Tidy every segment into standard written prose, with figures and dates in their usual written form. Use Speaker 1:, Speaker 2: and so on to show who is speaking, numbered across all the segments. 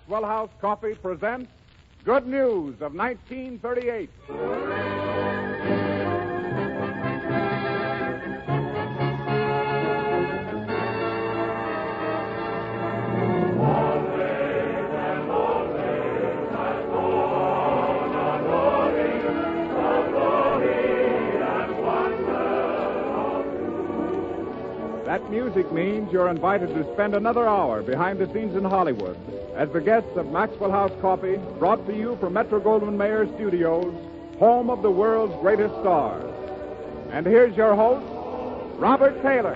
Speaker 1: Maxwell House Coffee presents Good News of 1938. That music means you're invited to spend another hour behind the scenes in Hollywood as the guests of Maxwell House Coffee, brought to you from Metro-Goldwyn-Mayer Studios, home of the world's greatest stars. And here's your host, Robert Taylor.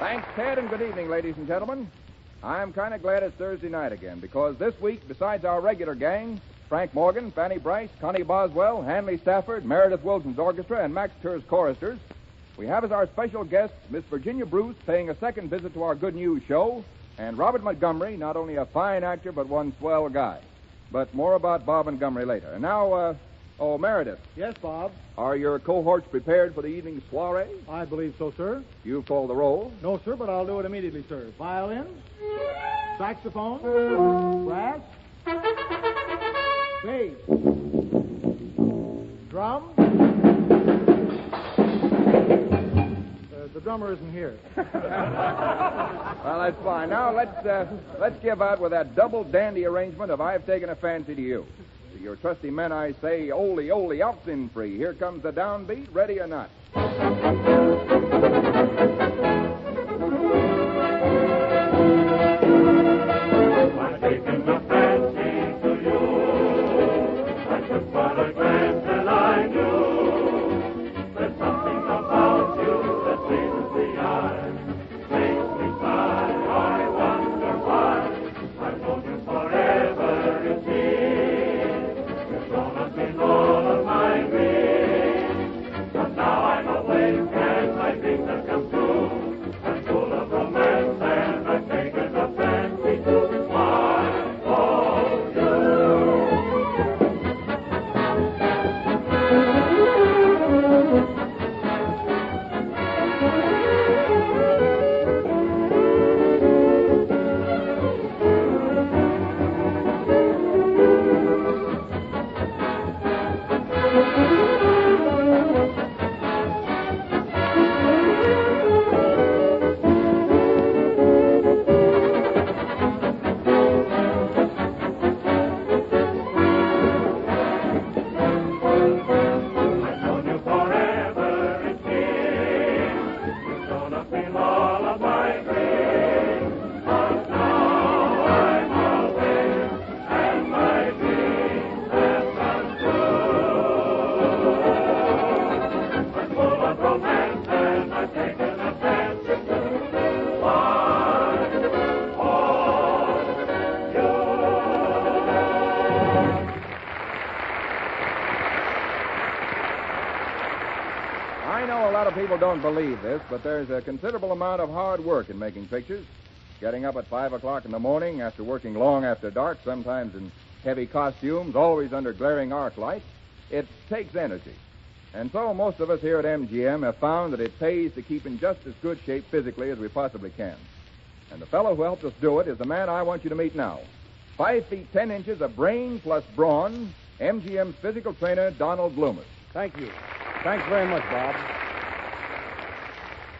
Speaker 2: Thanks, Ted, and good evening, ladies and gentlemen. I'm kind of glad it's Thursday night again, because this week, besides our regular gang, Frank Morgan, Fanny Bryce, Connie Boswell, Hanley Stafford, Meredith Wilson's orchestra, and Max Turr's choristers, we have as our special guests Miss Virginia Bruce, paying a second visit to our Good News show, and Robert Montgomery, not only a fine actor, but one swell guy. But more about Bob Montgomery later. And now, Meredith.
Speaker 3: Yes, Bob.
Speaker 2: Are your cohorts prepared for the evening's soiree?
Speaker 3: I believe so, sir.
Speaker 2: You call the roll?
Speaker 3: No, sir, but I'll do it immediately, sir. Violin, saxophone, brass, bass, drum. The drummer isn't here.
Speaker 2: Well, that's fine. Now, let's give out with that double dandy arrangement of I've Taken a Fancy to You. To your trusty men, I say, ole, ole, out's in free. Here comes the downbeat, ready or not.
Speaker 4: I've taken a fancy to you. I took but a glance and I knew there's something about you that pleases the eye, makes me sigh. I wonder why. I've known you forever, you see. You've shown us in all of my dreams. But now I'm awake and my dreams have come true. I'm full of romance and I've taken a fancy to my own you. I've known you forever, it seems. You've shown up in all of my dreams. But now I'm awake, and my dreams have come true. I'm full of romance, and I've taken a fancy to my own you.
Speaker 2: I know a lot of people don't believe this, but there's a considerable amount of hard work in making pictures. Getting up at 5 o'clock in the morning after working long after dark, sometimes in heavy costumes, always under glaring arc lights, it takes energy. And so most of us here at MGM have found that it pays to keep in just as good shape physically as we possibly can. And the fellow who helped us do it is the man I want you to meet now. 5 feet 10 inches of brain plus brawn, MGM's physical trainer, Donald Loomis.
Speaker 3: Thank you. Thanks very much, Bob.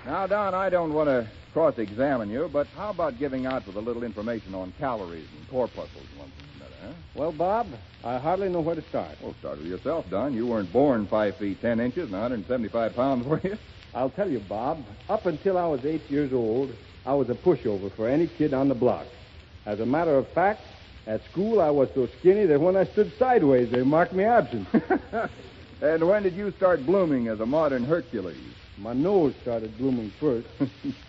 Speaker 2: Now, Don, I don't want to cross-examine you, but how about giving out with a little information on calories and corpuscles once in a minute, huh?
Speaker 3: Well, Bob, I hardly know where to start.
Speaker 2: Well, start with yourself, Don. You weren't born 5 feet 10 inches and 175 pounds, were you?
Speaker 3: I'll tell you, Bob, up until I was 8 years old, I was a pushover for any kid on the block. As a matter of fact, at school I was so skinny that when I stood sideways, they marked me absent.
Speaker 2: And when did you start blooming as a modern Hercules?
Speaker 3: My nose started blooming first.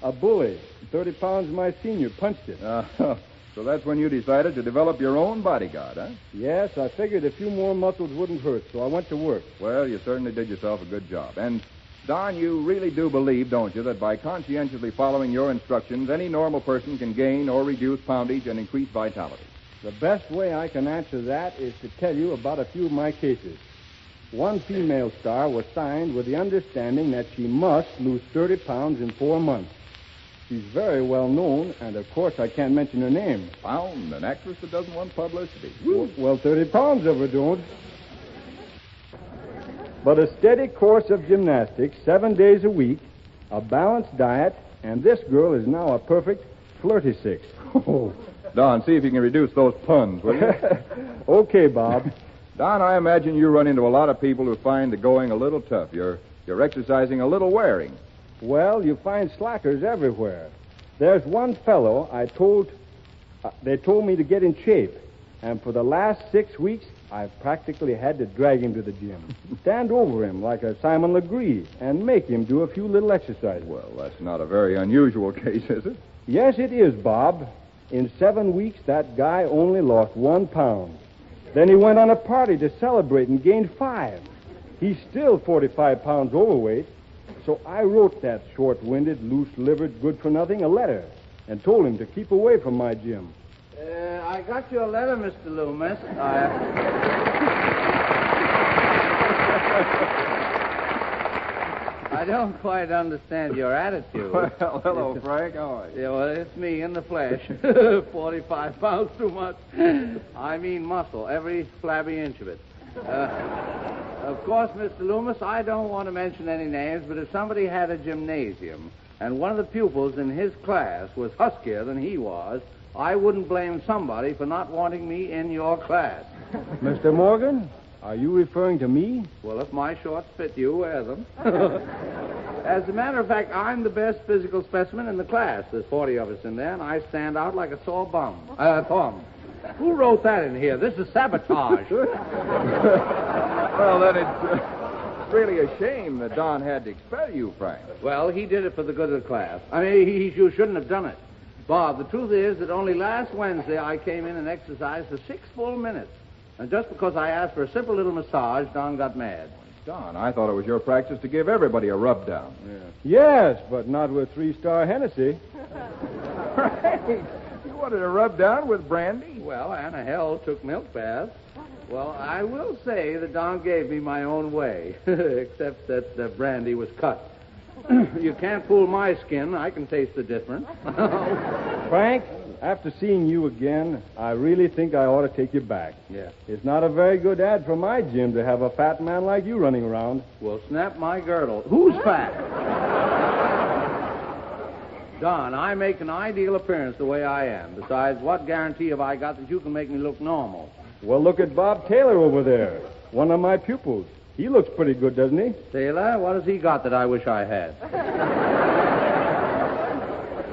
Speaker 3: A bully, 30 pounds my senior, punched it.
Speaker 2: So that's when you decided to develop your own bodyguard, huh?
Speaker 3: Yes, I figured a few more muscles wouldn't hurt, so I went to work.
Speaker 2: Well, you certainly did yourself a good job. And, Don, you really do believe, don't you, that by conscientiously following your instructions, any normal person can gain or reduce poundage and increase vitality?
Speaker 3: The best way I can answer that is to tell you about a few of my cases. One female star was signed with the understanding that she must lose 30 pounds in 4 months. She's very well known, and of course I can't mention her name.
Speaker 2: Found an actress that doesn't want publicity.
Speaker 3: Well, 30 pounds of her don't. But a steady course of gymnastics, 7 days a week, a balanced diet, and this girl is now a perfect flirty six.
Speaker 2: Oh. Don, see if you can reduce those puns, will you?
Speaker 3: Okay, Bob.
Speaker 2: Don, I imagine you run into a lot of people who find the going a little tough. You're exercising a little wearing.
Speaker 3: Well, you find slackers everywhere. There's one fellow they told me to get in shape. And for the last 6 weeks, I've practically had to drag him to the gym. Stand over him like a Simon Legree and make him do a few little exercises.
Speaker 2: Well, that's not a very unusual case, is it?
Speaker 3: Yes, it is, Bob. In 7 weeks, that guy only lost 1 pound. Then he went on a party to celebrate and gained 5. He's still 45 pounds overweight. So I wrote that short-winded, loose-livered, good-for-nothing a letter and told him to keep away from my gym.
Speaker 5: I got your letter, Mr. Loomis. I don't quite understand your attitude.
Speaker 2: Well, hello, Frank. How are you?
Speaker 5: Yeah, well, it's me in the flesh. 45 pounds too much. I mean muscle, every flabby inch of it. Of course, Mr. Loomis, I don't want to mention any names, but if somebody had a gymnasium and one of the pupils in his class was huskier than he was, I wouldn't blame somebody for not wanting me in your class.
Speaker 3: Mr. Morgan, are you referring to me?
Speaker 5: Well, if my shorts fit you, wear them. As a matter of fact, I'm the best physical specimen in the class. There's 40 of us in there, and I stand out like a sore thumb. Who wrote that in here? This is sabotage.
Speaker 2: Well, then it's really a shame that Don had to expel you, Frank.
Speaker 5: Well, he did it for the good of the class. I mean, you shouldn't have done it. Bob, the truth is that only last Wednesday I came in and exercised for 6 full minutes. And just because I asked for a simple little massage, Don got mad.
Speaker 2: Don, I thought it was your practice to give everybody a rub down.
Speaker 3: Yes, but not with 3-star Hennessy.
Speaker 2: Frank, you wanted a rub down with brandy?
Speaker 5: Well, Anna Hell took milk baths. Well, I will say that Don gave me my own way, except that the brandy was cut. You can't fool my skin. I can taste the difference.
Speaker 3: Frank, after seeing you again, I really think I ought to take you back.
Speaker 5: Yeah.
Speaker 3: It's not a very good ad for my gym to have a fat man like you running around.
Speaker 5: Well, snap my girdle. Who's fat? Don, I make an ideal appearance the way I am. Besides, what guarantee have I got that you can make me look normal?
Speaker 3: Well, look at Bob Taylor over there, one of my pupils. He looks pretty good, doesn't he?
Speaker 5: Taylor, what has he got that I wish I had?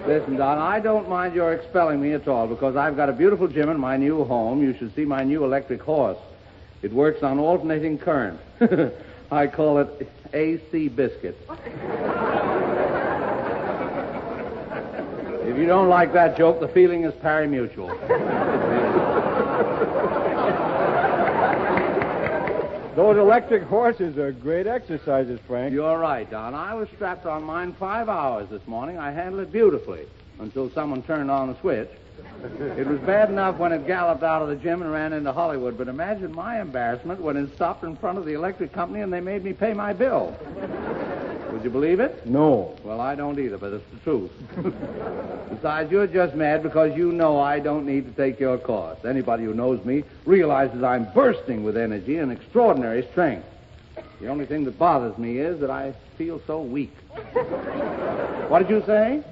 Speaker 5: Listen, Don, I don't mind your expelling me at all because I've got a beautiful gym in my new home. You should see my new electric horse. It works on alternating current. I call it AC Biscuit. If you don't like that joke, the feeling is pari-mutual.
Speaker 3: Those electric horses are great exercises, Frank.
Speaker 5: You're right, Don. I was strapped on mine 5 hours this morning. I handled it beautifully until someone turned on the switch. It was bad enough when it galloped out of the gym and ran into Hollywood, but imagine my embarrassment when it stopped in front of the electric company and they made me pay my bill. Would you believe it?
Speaker 3: No.
Speaker 5: Well, I don't either, but it's the truth. Besides, you're just mad because you know I don't need to take your course. Anybody who knows me realizes I'm bursting with energy and extraordinary strength. The only thing that bothers me is that I feel so weak. What did you say?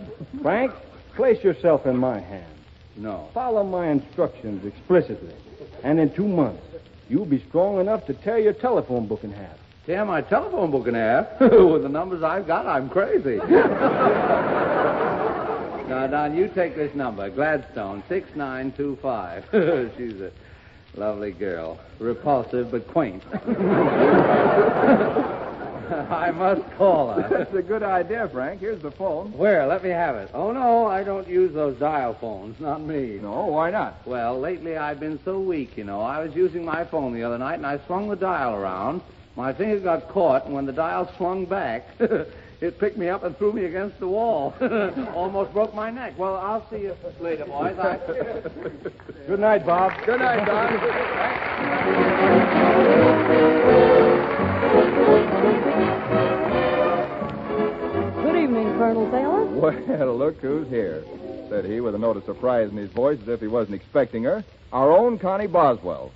Speaker 3: Frank, place yourself in my hands.
Speaker 5: No.
Speaker 3: Follow my instructions explicitly. And in 2 months, you'll be strong enough to tear your telephone book in half.
Speaker 5: Tear my telephone book in half? With the numbers I've got, I'm crazy. Now, Don, you take this number, Gladstone, 6925. She's a lovely girl. Repulsive, but quaint. I must call her.
Speaker 2: That's a good idea, Frank. Here's the phone.
Speaker 5: Where? Let me have it. Oh, no, I don't use those dial phones. Not me.
Speaker 2: No, why not?
Speaker 5: Well, lately I've been so weak, you know. I was using my phone the other night, and I swung the dial around. My finger got caught, and when the dial swung back, it picked me up and threw me against the wall. Almost broke my neck. Well, I'll see you later, boys.
Speaker 3: Good night, Bob.
Speaker 2: Good night, Don.
Speaker 6: Good evening, Colonel Taylor.
Speaker 2: Well, look who's here, said he with a note of surprise in his voice as if he wasn't expecting her. Our own Connie Boswell.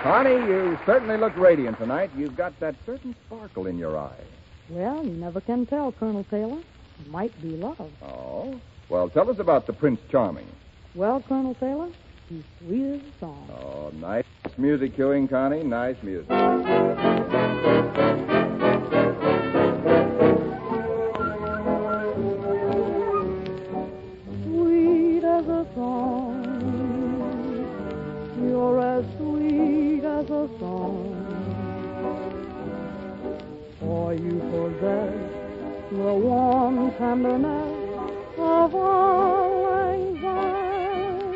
Speaker 2: Connie, you certainly look radiant tonight. You've got that certain sparkle in your eye.
Speaker 6: Well, you never can tell, Colonel Taylor. It might be love.
Speaker 2: Oh? Well, tell us about the Prince Charming.
Speaker 6: Well, Colonel Taylor, he's sweet as a song.
Speaker 2: Oh, nice music cueing, Connie. Nice music.
Speaker 6: Sweet as a song. You're as sweet as a song. For you possess the warm tenderness of all anxiety.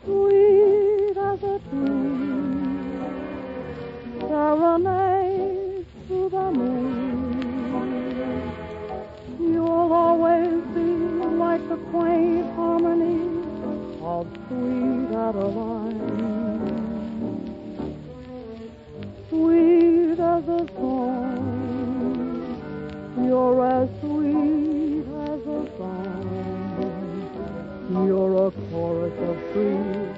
Speaker 6: Sweet as a tune, serenade to the moon. You'll always be like the quaint harmony of sweet Adeline. Sweet as a song, you're as sweet as a song. You're a chorus of trees,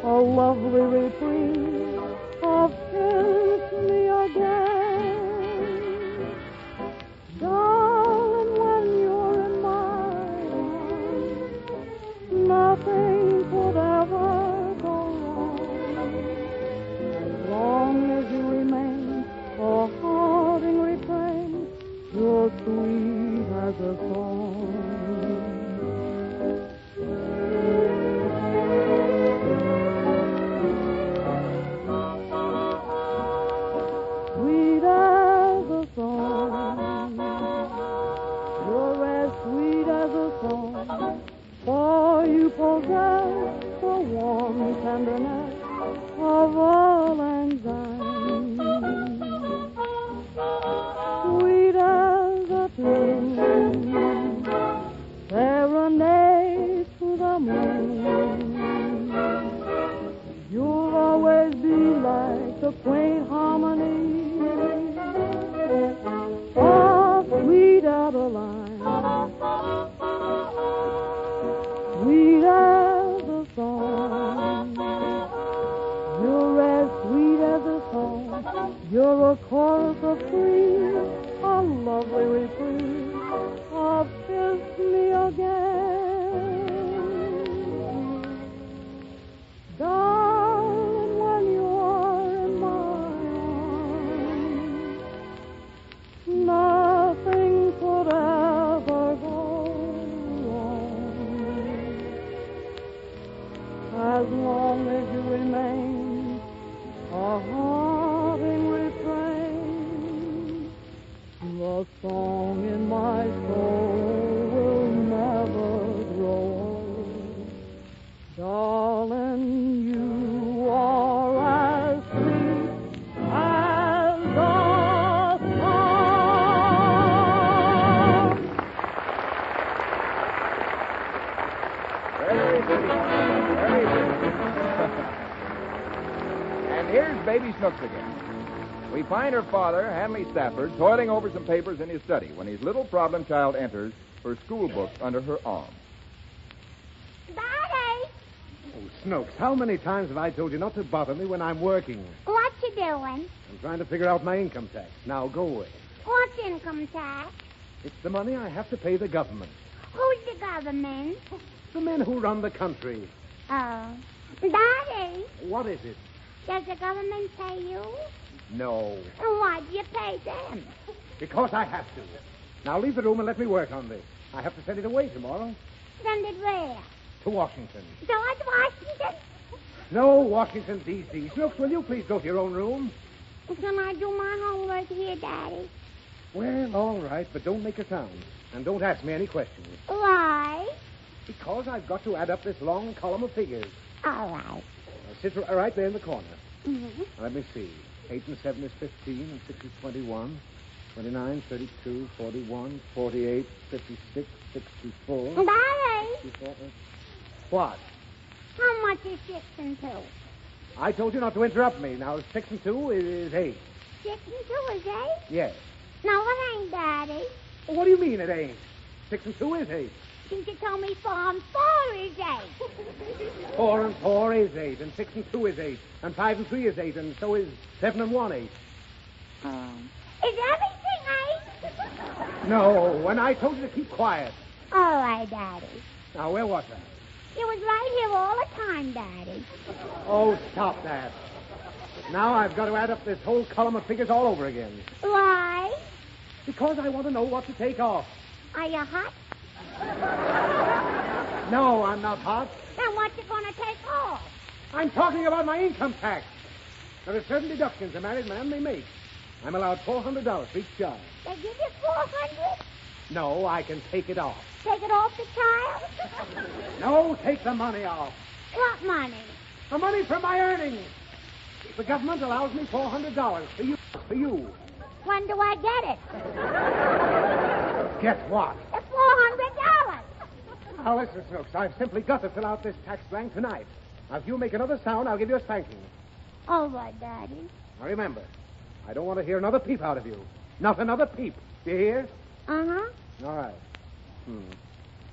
Speaker 6: a lovely reprieve of kiss me again. Darling, when you're in my arms, nothing could ever go wrong. As long as you remain a haunting refrain, you're sweet as a song. Sweet as a song, you're as sweet as a song, for you possess the warm tenderness of all anxiety. Sweet as a tune, serenade to the moon. You'll always be like the quaint harmony of sweet Adeline. Sweet as a song, you're as sweet as a song. You're a chorus of trees, a lovely reprieve of kiss me again. Darling, when you're in my arms, nothing could ever go wrong. As long as you remain a haunting refrain, the song in my soul will never grow old. Darling, you are as sweet as a song.
Speaker 2: Very good. Very good. And here's Baby Snooks again. We find her father, Hanley Stafford, toiling over some papers in his study when his little problem child enters, her school books under her arm.
Speaker 7: Daddy,
Speaker 3: Oh, Snooks, how many times have I told you not to bother me when I'm working?
Speaker 7: what you doing?
Speaker 3: I'm trying to figure out my income tax. Now, go away.
Speaker 7: What's income tax?
Speaker 3: It's the money I have to pay the government.
Speaker 7: Who's the government?
Speaker 3: The men who run the country.
Speaker 7: Oh. Daddy,
Speaker 3: What is it?
Speaker 7: does the government pay you?
Speaker 3: No.
Speaker 7: Why do you pay them?
Speaker 3: Because I have to. Now, leave the room and let me work on this. I have to send it away tomorrow.
Speaker 7: Send it where?
Speaker 3: To Washington.
Speaker 7: George Washington?
Speaker 3: No, Washington, D.C. Snooks, will you please go to your own room?
Speaker 7: Can I do my homework here, Daddy?
Speaker 3: Well, all right, but don't make a sound. And don't ask me any questions.
Speaker 7: Why?
Speaker 3: Because I've got to add up this long column of figures.
Speaker 7: All right.
Speaker 3: Now, sit right there in the corner.
Speaker 7: Mm-hmm.
Speaker 3: Now, let me see. 8 and 7 is 15, and 6 is 21. 29, 32, 41, 48, 56, 64.
Speaker 7: Daddy,
Speaker 3: 64. What?
Speaker 7: how much is 6 and 2?
Speaker 3: I told you not to interrupt me. Now, 6 and 2 is 8.
Speaker 7: 6 and 2 is 8?
Speaker 5: Yes.
Speaker 7: No, it ain't, Daddy.
Speaker 5: Well, what do you mean it ain't? 6 and 2 is 8.
Speaker 7: Since you told me 4 and 4 is 8.
Speaker 5: 4 and 4 is 8, and 6 and 2 is 8, and 5 and 3 is 8, and so is 7 and 1 8.
Speaker 7: Is everything 8?
Speaker 5: No, and I told you to keep quiet.
Speaker 7: All right, Daddy.
Speaker 5: Now, where was I?
Speaker 7: You was right here all the time, Daddy.
Speaker 5: Oh, stop that. Now I've got to add up this whole column of figures all over again.
Speaker 7: Why?
Speaker 5: Because I want to know what to take off.
Speaker 7: Are you hot?
Speaker 5: No, I'm not hot.
Speaker 7: Then what you gonna take off?
Speaker 5: I'm talking about my income tax. There are certain deductions a married man may make. I'm allowed $400 for each child.
Speaker 7: They give you 400?
Speaker 5: No, I can take it off.
Speaker 7: Take it off the child?
Speaker 5: No, take the money off.
Speaker 7: What money?
Speaker 5: The money from my earnings. The government allows me $400 for you. For you.
Speaker 7: When do I get it?
Speaker 5: Get what?
Speaker 7: The $400.
Speaker 5: Now, listen, Snooks. I've simply got to fill out this tax blank tonight. Now, if you make another sound, I'll give you a spanking.
Speaker 7: All right, Daddy.
Speaker 5: Now, remember, I don't want to hear another peep out of you. Not another peep. Do you hear?
Speaker 7: Uh-huh.
Speaker 5: All right.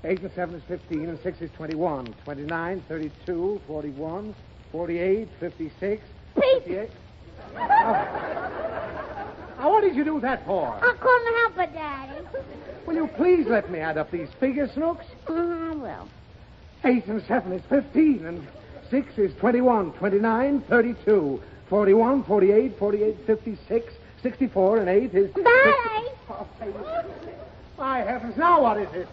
Speaker 5: 8 and 7 is 15, and 6 is 21. 29, 32, 41, 48, 56,
Speaker 7: Peep.
Speaker 5: 58. Now, what did you do that for?
Speaker 7: I couldn't help it, Daddy.
Speaker 5: Will you please let me add up these figures, Snooks?
Speaker 7: I will.
Speaker 5: 8 and 7 is 15, and 6 is 21, 29, 32, 41, 48, 48, 56, 64, and 8 is...
Speaker 7: Daddy!
Speaker 5: Oh, my heavens, now what is it?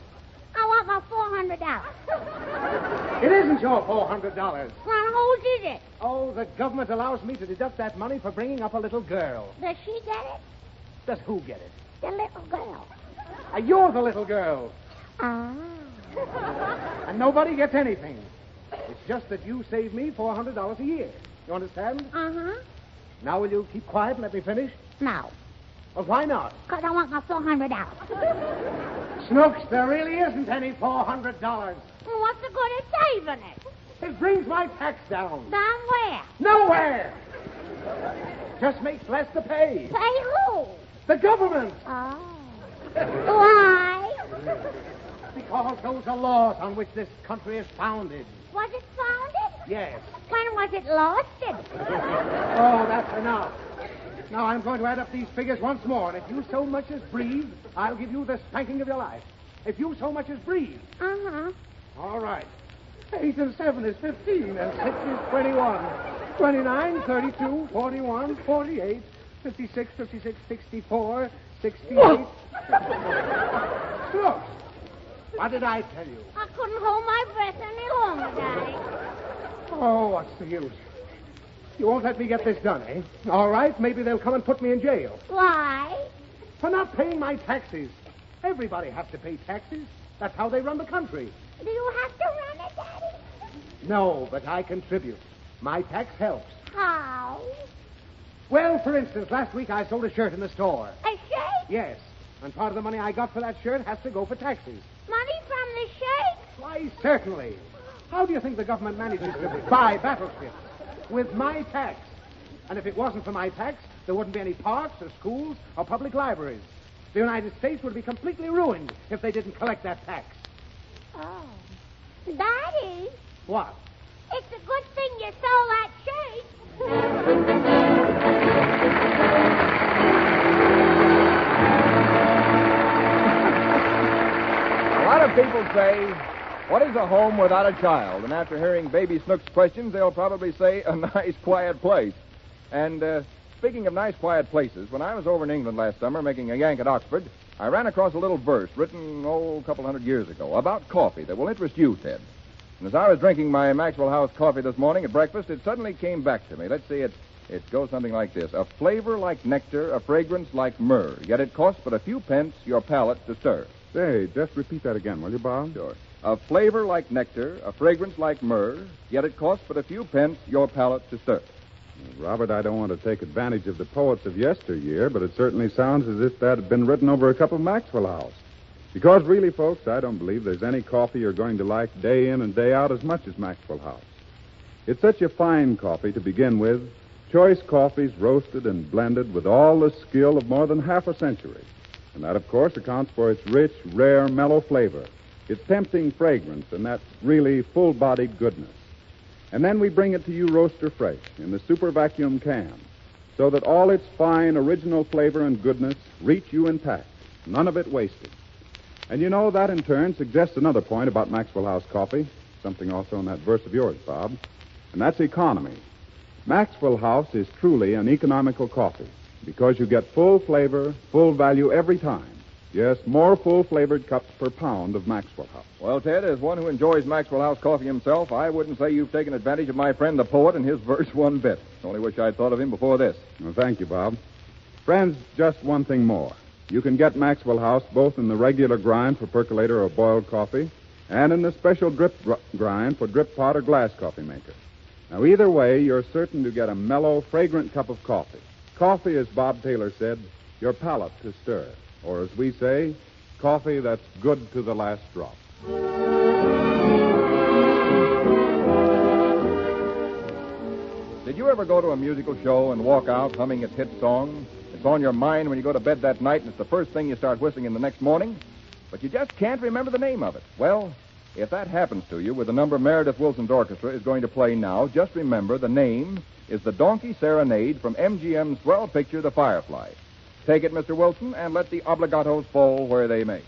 Speaker 7: I want my $400.
Speaker 5: It isn't your $400.
Speaker 7: Well, whose is it?
Speaker 5: Oh, the government allows me to deduct that money for bringing up a little girl.
Speaker 7: Does she get it?
Speaker 5: Does who get it?
Speaker 7: The little girl.
Speaker 5: You're the little girl.
Speaker 7: Ah.
Speaker 5: And nobody gets anything. It's just that you save me $400 a year. You understand?
Speaker 7: Uh-huh.
Speaker 5: Now will you keep quiet and let me finish?
Speaker 7: No.
Speaker 5: Well, why not?
Speaker 7: Because I want my $400.
Speaker 5: Snooks, there really isn't any $400.
Speaker 7: Well, what's the good of saving it?
Speaker 5: It brings my tax down.
Speaker 7: Down where?
Speaker 5: Nowhere. Just makes less to pay.
Speaker 7: Pay who?
Speaker 5: The government.
Speaker 7: Oh. Why?
Speaker 5: Because those are laws on which this country is founded.
Speaker 7: Was it founded?
Speaker 5: Yes.
Speaker 7: When was it lost?
Speaker 5: Oh, that's enough. Now I'm going to add up these figures once more, and if you so much as breathe, I'll give you the spanking of your life. If you so much as breathe.
Speaker 7: Uh-huh.
Speaker 5: All right. 8 and 7 is 15, and 6 is 21. 29, 32, 41, 48, 56, 56, 64, 68. Look. What did I tell you?
Speaker 7: I couldn't hold my breath any longer, Daddy.
Speaker 5: Oh, what's the use? You won't let me get this done, eh? All right, maybe they'll come and put me in jail.
Speaker 7: Why?
Speaker 5: For not paying my taxes. Everybody has to pay taxes. That's how they run the country.
Speaker 7: Do you have to run it, Daddy?
Speaker 5: No, but I contribute. My tax helps.
Speaker 7: How?
Speaker 5: Well, for instance, last week I sold a shirt in the store.
Speaker 7: A shirt?
Speaker 5: Yes. And part of the money I got for that shirt has to go for taxes.
Speaker 7: Money from the shirt?
Speaker 5: Why, certainly. How do you think the government manages to buy battleships? With my tax. And if it wasn't for my tax, there wouldn't be any parks or schools or public libraries. The United States would be completely ruined if they didn't collect that tax.
Speaker 7: Oh. Daddy,
Speaker 5: What?
Speaker 7: it's a good thing you sold that shirt.
Speaker 2: A lot of people say, what is a home without a child? And after hearing Baby Snook's questions, they'll probably say a nice, quiet place. And speaking of nice, quiet places, when I was over in England last summer making a yank at Oxford, I ran across a little verse written, a couple hundred years ago about coffee that will interest you, Ted. And as I was drinking my Maxwell House coffee this morning at breakfast, it suddenly came back to me. Let's see, it goes something like this. A flavor like nectar, a fragrance like myrrh, yet it costs but a few pence your palate to stir.
Speaker 1: Say, just repeat that again, will you, Bob?
Speaker 2: Sure. A flavor like nectar, a fragrance like myrrh, yet it costs but a few pence your palate to stir.
Speaker 1: Robert, I don't want to take advantage of the poets of yesteryear, but it certainly sounds as if that had been written over a cup of Maxwell House. Because really, folks, I don't believe there's any coffee you're going to like day in and day out as much as Maxwell House. It's such a fine coffee to begin with, Choice coffees roasted and blended with all the skill of more than half a century. And that, of course, accounts for its rich, rare, mellow flavor, its tempting fragrance, and that really full-bodied goodness. And then we bring it to you roaster fresh in the super vacuum can, so that all its fine, original flavor and goodness reach you intact, none of it wasted. And you know, that in turn suggests another point about Maxwell House coffee, something also in that verse of yours, Bob, and that's economy. Maxwell House is truly an economical coffee because you get full flavor, full value every time. Yes, more full-flavored cups per pound of Maxwell House.
Speaker 2: Well, Ted, as one who enjoys Maxwell House coffee himself, I wouldn't say you've taken advantage of my friend the poet and his verse one bit. Only wish I'd thought of him before this.
Speaker 1: Well, thank you, Bob. Friends, just one thing more. You can get Maxwell House both in the regular grind for percolator or boiled coffee and in the special drip grind for drip pot or glass coffee maker. Now, either way, you're certain to get a mellow, fragrant cup of coffee. Coffee, as Bob Taylor said, your palate to stir. Or, as we say, coffee that's good to the last drop.
Speaker 2: Did you ever go to a musical show and walk out humming its hit song? It's on your mind when you go to bed that night, and it's the first thing you start whistling in the next morning, but you just can't remember the name of it. Well, if that happens to you with the number Meredith Wilson's orchestra is going to play now, just remember the name is the Donkey Serenade from MGM's swell picture, The Firefly. Take it, Mr. Wilson, and let the obligatos fall where they may.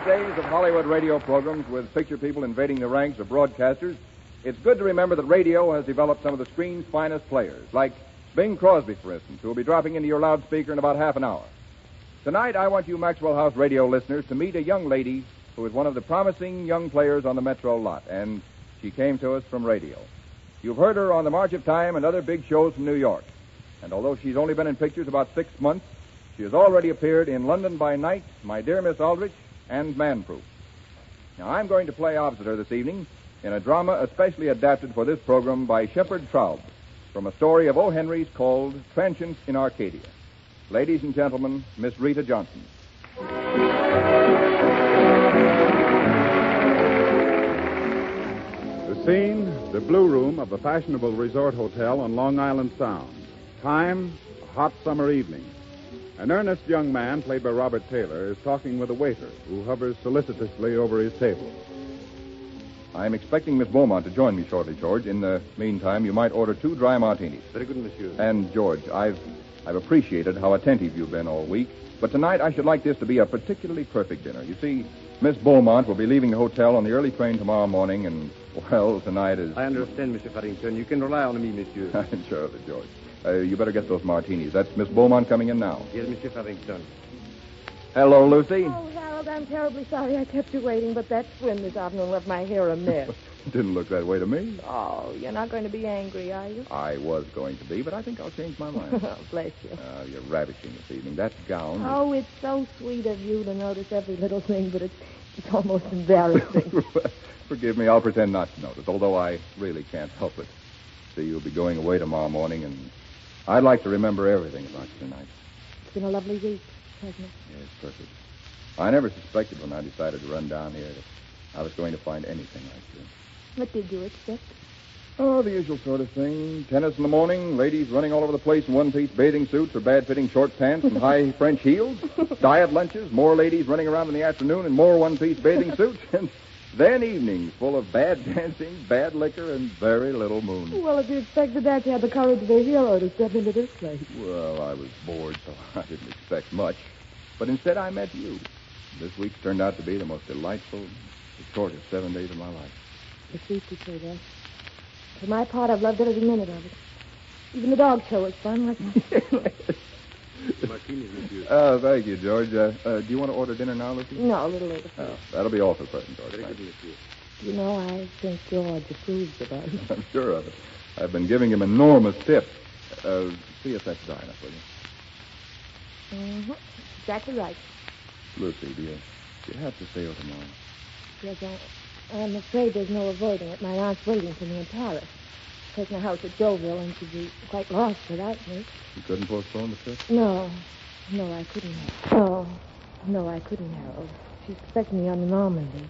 Speaker 2: Days of Hollywood radio programs with picture people invading the ranks of broadcasters, it's good to remember that radio has developed some of the screen's finest players, like Bing Crosby, for instance, who will be dropping into your loudspeaker in about half an hour. Tonight, I want you Maxwell House radio listeners to meet a young lady who is one of the promising young players on the Metro lot, and she came to us from radio. You've heard her on The March of Time and other big shows from New York. And although she's only been in pictures about 6 months, she has already appeared in London by Night, My Dear Miss Aldrich, and Man-Proof. Now, I'm going to play opposite her this evening in a drama especially adapted for this program by Shepard Traub from a story of O. Henry's called Transients in Arcadia. Ladies and gentlemen, Miss Rita Johnson.
Speaker 1: The scene, the Blue Room of a fashionable resort hotel on Long Island Sound. Time, a hot summer evening. An earnest young man, played by Robert Taylor, is talking with a waiter who hovers solicitously over his table.
Speaker 2: I'm expecting Miss Beaumont to join me shortly, George. In the meantime, you might order 2 dry martinis.
Speaker 3: Very good, monsieur.
Speaker 2: And, George, I've appreciated how attentive you've been all week. But tonight, I should like this to be a particularly perfect dinner. You see, Miss Beaumont will be leaving the hotel on the early train tomorrow morning, and, well, tonight is...
Speaker 3: I understand, Mr. Farrington. You can rely on me, monsieur.
Speaker 2: I'm sure of it, George. You better get those martinis. That's Miss Beaumont coming in now.
Speaker 3: Yes, Mr. Farrington.
Speaker 2: Hello, Lucy.
Speaker 6: Oh, Harold, I'm terribly sorry I kept you waiting, but that swim this afternoon left my hair a mess.
Speaker 2: Didn't look that way to me.
Speaker 6: Oh, you're not going to be angry, are you?
Speaker 2: I was going to be, but I think I'll change my mind.
Speaker 6: Oh, bless you.
Speaker 2: You're ravishing this evening. That gown...
Speaker 6: Oh, it's so sweet of you to notice every little thing, but it's almost embarrassing.
Speaker 2: Forgive me, I'll pretend not to notice, although I really can't help it. See, you'll be going away tomorrow morning, and I'd like to remember everything about you tonight.
Speaker 6: It's been a lovely week, hasn't it?
Speaker 2: Yes, perfect. I never suspected when I decided to run down here that I was going to find anything like you.
Speaker 6: What did you expect?
Speaker 2: Oh, the usual sort of thing. Tennis in the morning, ladies running all over the place in one-piece bathing suits or bad-fitting short pants and high French heels. Diet lunches, more ladies running around in the afternoon in more one-piece bathing suits. And then evenings full of bad dancing, bad liquor, and very little moon.
Speaker 6: Well, if you expected that, you had the courage of a hero to step into this place.
Speaker 2: Well, I was bored, so I didn't expect much. But instead, I met you. This week's turned out to be the most delightful, the shortest 7 days of my life.
Speaker 6: It's sweet to say that. For my part, I've loved every minute of it. Even the dog show was fun, wasn't it?
Speaker 3: Martinis, monsieur.
Speaker 2: Thank you, George. Do you want to order dinner now, Lucy?
Speaker 6: No, a little later.
Speaker 2: Oh, that'll be all for present, George.
Speaker 3: Very
Speaker 2: Thank
Speaker 3: good,
Speaker 2: you.
Speaker 3: monsieur.
Speaker 6: You know, I think George approves of us.
Speaker 2: I'm sure of it. I've been giving him enormous tips. See if that's dry enough, will you?
Speaker 6: Mm-hmm. Exactly right.
Speaker 2: Lucy, do you have to sail tomorrow?
Speaker 6: Yes, I'm afraid there's no avoiding it. My aunt's waiting for me in Paris. Taking a house at Deauville, and she'd be quite lost without me.
Speaker 2: You couldn't postpone the trip?
Speaker 6: No, I couldn't. Oh, no, I couldn't, Harold. She's expecting me on the Normandy.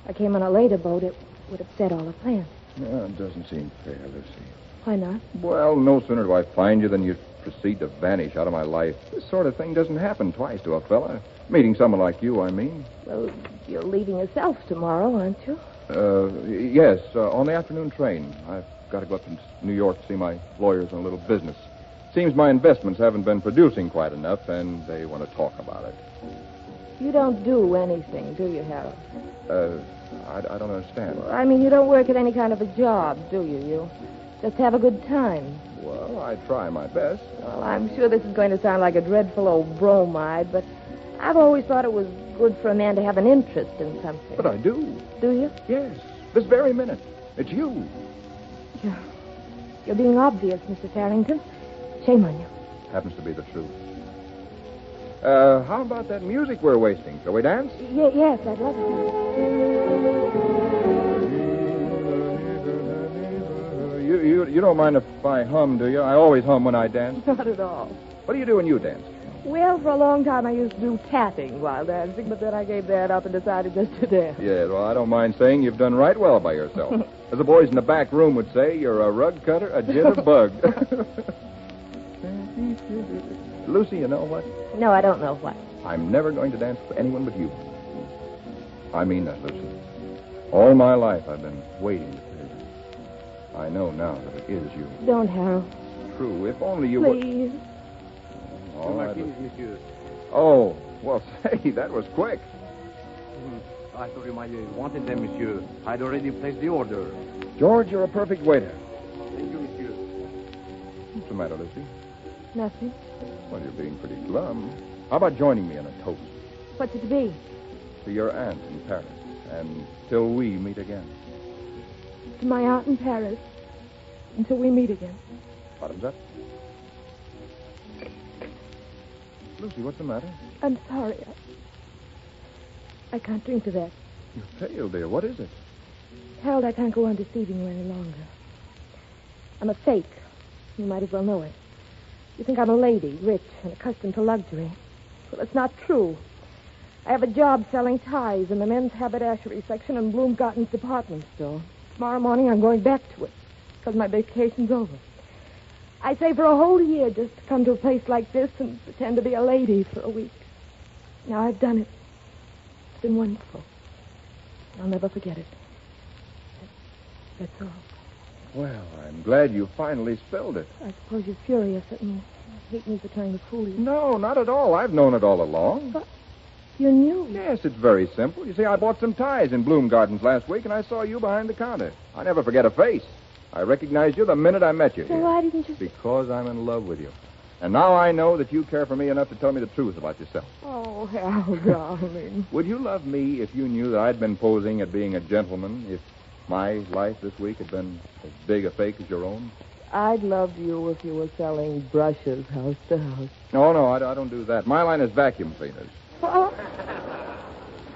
Speaker 6: I came on a later boat, it would upset all the plans.
Speaker 2: No, it doesn't seem fair, Lucy.
Speaker 6: Why not?
Speaker 2: Well, no sooner do I find you than you proceed to vanish out of my life. This sort of thing doesn't happen twice to a fella. Meeting someone like you, I mean.
Speaker 6: Well, you're leaving yourself tomorrow, aren't you?
Speaker 2: Yes, on the afternoon train. I've got to go up to New York to see my lawyers on a little business. Seems my investments haven't been producing quite enough, and they want to talk about it.
Speaker 6: You don't do anything, do you, Harold?
Speaker 2: I don't understand.
Speaker 6: I mean, you don't work at any kind of a job, do you? You just have a good time.
Speaker 2: Well, I try my best.
Speaker 6: Well, I'm sure this is going to sound like a dreadful old bromide, but I've always thought it was good for a man to have an interest in something.
Speaker 2: But I do.
Speaker 6: Do you?
Speaker 2: Yes. This very minute. It's you.
Speaker 6: You're being obvious, Mr. Farrington. Shame on you.
Speaker 2: Happens to be the truth. How about that music we're wasting? Shall we dance?
Speaker 6: Yes, I'd love to.
Speaker 2: You don't mind if I hum, do you? I always hum when I dance.
Speaker 6: Not at all.
Speaker 2: What do you do when you dance?
Speaker 6: Well, for a long time I used to do tapping while dancing, but then I gave that up and decided just to dance.
Speaker 2: Yeah, well, I don't mind saying you've done right well by yourself. As the boys in the back room would say, you're a rug cutter, a jitterbug. Lucy, you know what?
Speaker 6: No, I don't know what.
Speaker 2: I'm never going to dance with anyone but you. I mean that, Lucy. All my life I've been waiting to say that. I know now that it is you.
Speaker 6: Don't, Harold.
Speaker 2: True, if only you
Speaker 6: Please.
Speaker 2: would... All right,
Speaker 3: Martinis, monsieur.
Speaker 2: Oh, well, say, that was quick.
Speaker 3: I thought you might have wanted them, monsieur. I'd already placed the order.
Speaker 2: George, you're a perfect waiter.
Speaker 3: Thank you, monsieur.
Speaker 2: What's the matter, Lucy?
Speaker 6: Nothing.
Speaker 2: Well, you're being pretty glum. How about joining me in a toast
Speaker 6: What's it to be?
Speaker 2: to your aunt in Paris, and till we meet again?
Speaker 6: To my aunt in Paris. Until we meet again.
Speaker 2: Bottoms up. Lucy, what's the matter?
Speaker 6: I'm sorry. I can't drink to that.
Speaker 2: You're pale, dear. What is it?
Speaker 6: Harold, I can't go on deceiving you any longer. I'm a fake. You might as well know it. You think I'm a lady, rich and accustomed to luxury. Well, it's not true. I have a job selling ties in the men's haberdashery section in Bloom-Garten's department store. Tomorrow morning I'm going back to it because my vacation's over. I say for a whole year just to come to a place like this and pretend to be a lady for a week. Now I've done it. It's been wonderful. I'll never forget it. That's all.
Speaker 2: Well, I'm glad you finally spilled it.
Speaker 6: I suppose you're furious at me. You hate me for trying to fool you.
Speaker 2: No, not at all. I've known it all along.
Speaker 6: But you knew.
Speaker 2: Yes, it's very simple. You see, I bought some ties in Bloom Gardens last week, and I saw you behind the counter. I never forget a face. I recognized you the minute I met you.
Speaker 6: So why didn't you...
Speaker 2: Because I'm in love with you. And now I know that you care for me enough to tell me the truth about yourself.
Speaker 6: Oh, Hal, darling.
Speaker 2: Would you love me if you knew that I'd been posing at being a gentleman, if my life this week had been as big a fake as your own?
Speaker 6: I'd love you if you were selling brushes house to house.
Speaker 2: No, I don't do that. My line is vacuum cleaners.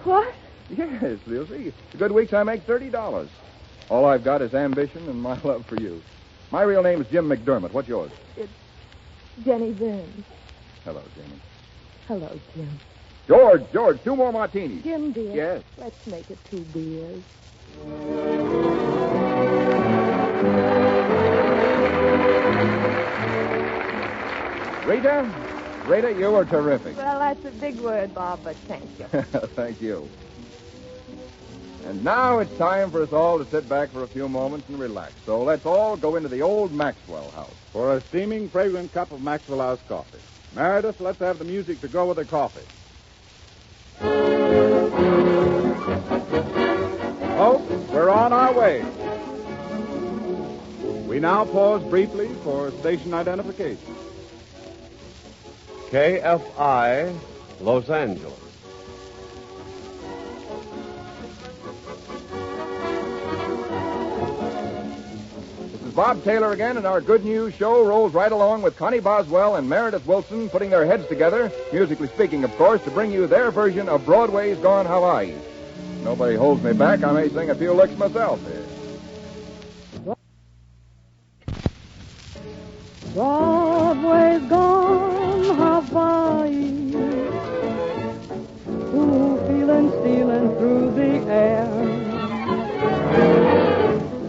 Speaker 6: What?
Speaker 2: Yes, Lucy. The good weeks I make $30. All I've got is ambition and my love for you. My real name is Jim McDermott. What's yours?
Speaker 6: It's Jenny Burns.
Speaker 2: Hello, Jimmy.
Speaker 6: Hello, Jim.
Speaker 2: George, 2 more martinis.
Speaker 6: Jim, dear.
Speaker 2: Yes.
Speaker 6: Let's make it 2 beers.
Speaker 2: Rita, you were terrific.
Speaker 6: Well, that's a big word, Bob, but thank you.
Speaker 2: Thank you. And now it's time for us all to sit back for a few moments and relax. So let's all go into the old Maxwell house.
Speaker 1: For a steaming, fragrant cup of Maxwell House coffee. Meredith, let's have the music to go with the coffee. Folks, we're on our way. We now pause briefly for station identification.
Speaker 8: KFI, Los Angeles.
Speaker 2: This is Bob Taylor again, and our good news show rolls right along with Connie Boswell and Meredith Wilson putting their heads together, musically speaking, of course, to bring you their version of Broadway's Gone Hawaii. Nobody holds me back. I may sing a few licks myself here.
Speaker 9: Broadway's gone Hawaii. Ooh, feeling stealing through the air.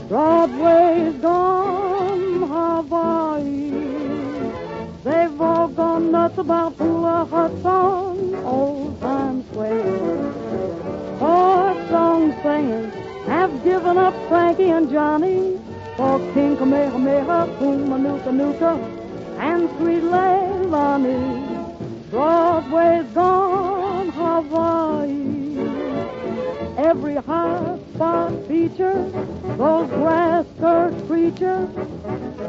Speaker 9: Broadway's gone Hawaii. They've all gone nuts about hula huts on Old Times Square. Our song singers have given up Frankie and Johnny for King Kamehameha, Kumanuka Nuka, and Sweet Leilani. Broadway's gone Hawaii. Every hot spot feature, those glass skirt preachers,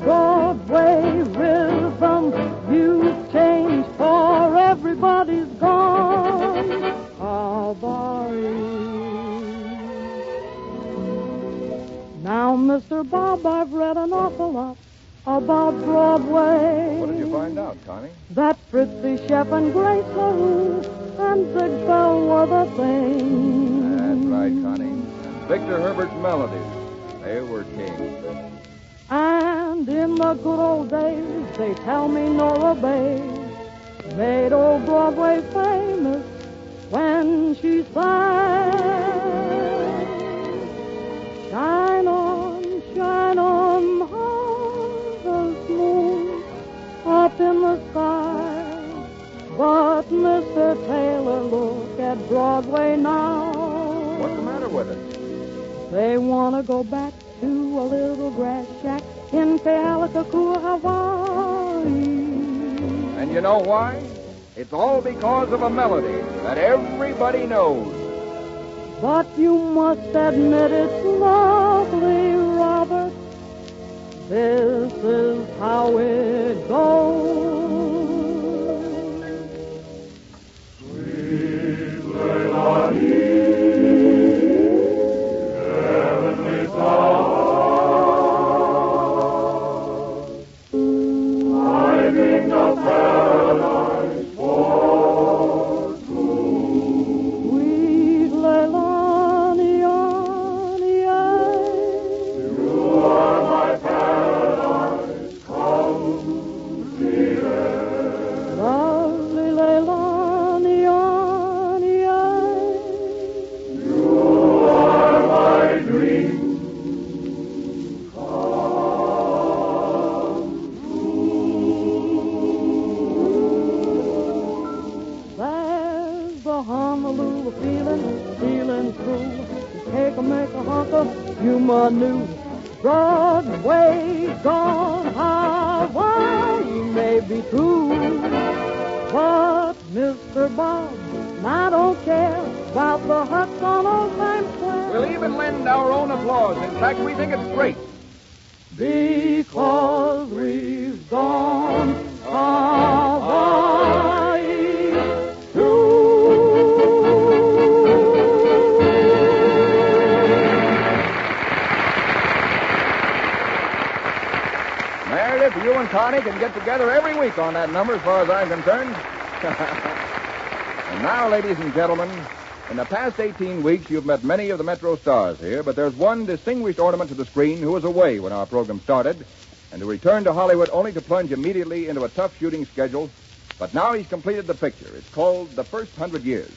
Speaker 9: Broadway rhythm, you've changed for everybody's gone Hawaii. Now, Mr. Bob, I've read an awful lot about Broadway.
Speaker 2: What did you find out, Connie?
Speaker 9: That Fritzy Chef and Grace LaRue and Zig Bell were the thing.
Speaker 2: That's right, Connie. And Victor Herbert's melodies, they were kings.
Speaker 9: And in the good old days, they tell me Nora Bay made old Broadway famous when she sang. Shine on, harvest moon, up in the sky. But, Mr. Taylor, look at Broadway now.
Speaker 2: What's the matter with it?
Speaker 9: They want to go back to a little grass shack in Kealakekua, Hawaii.
Speaker 2: And you know why? It's all because of a melody that everybody knows.
Speaker 9: But you must admit it's lovely, Robert. This is how it goes.
Speaker 4: Sweet Leilani, heavenly sound, I dreamed of paradise for two.
Speaker 9: Sweet Leilani,
Speaker 4: You are my paradise come
Speaker 9: Take a make a hunker, you my new Broadway gone. Hawaii may be true, but Mr. Bob, I don't care about the huts on Old Time Square.
Speaker 2: We'll even lend our own applause. In fact, we think it's great.
Speaker 9: Because we've gone Hawaii too.
Speaker 2: Meredith, you and Connie can get together every week on that number as far as I'm concerned. And now, ladies and gentlemen, in the past 18 weeks, you've met many of the Metro stars here, but there's one distinguished ornament to the screen who was away when our program started and who returned to Hollywood only to plunge immediately into a tough shooting schedule. But now he's completed the picture. It's called The First 100 Years.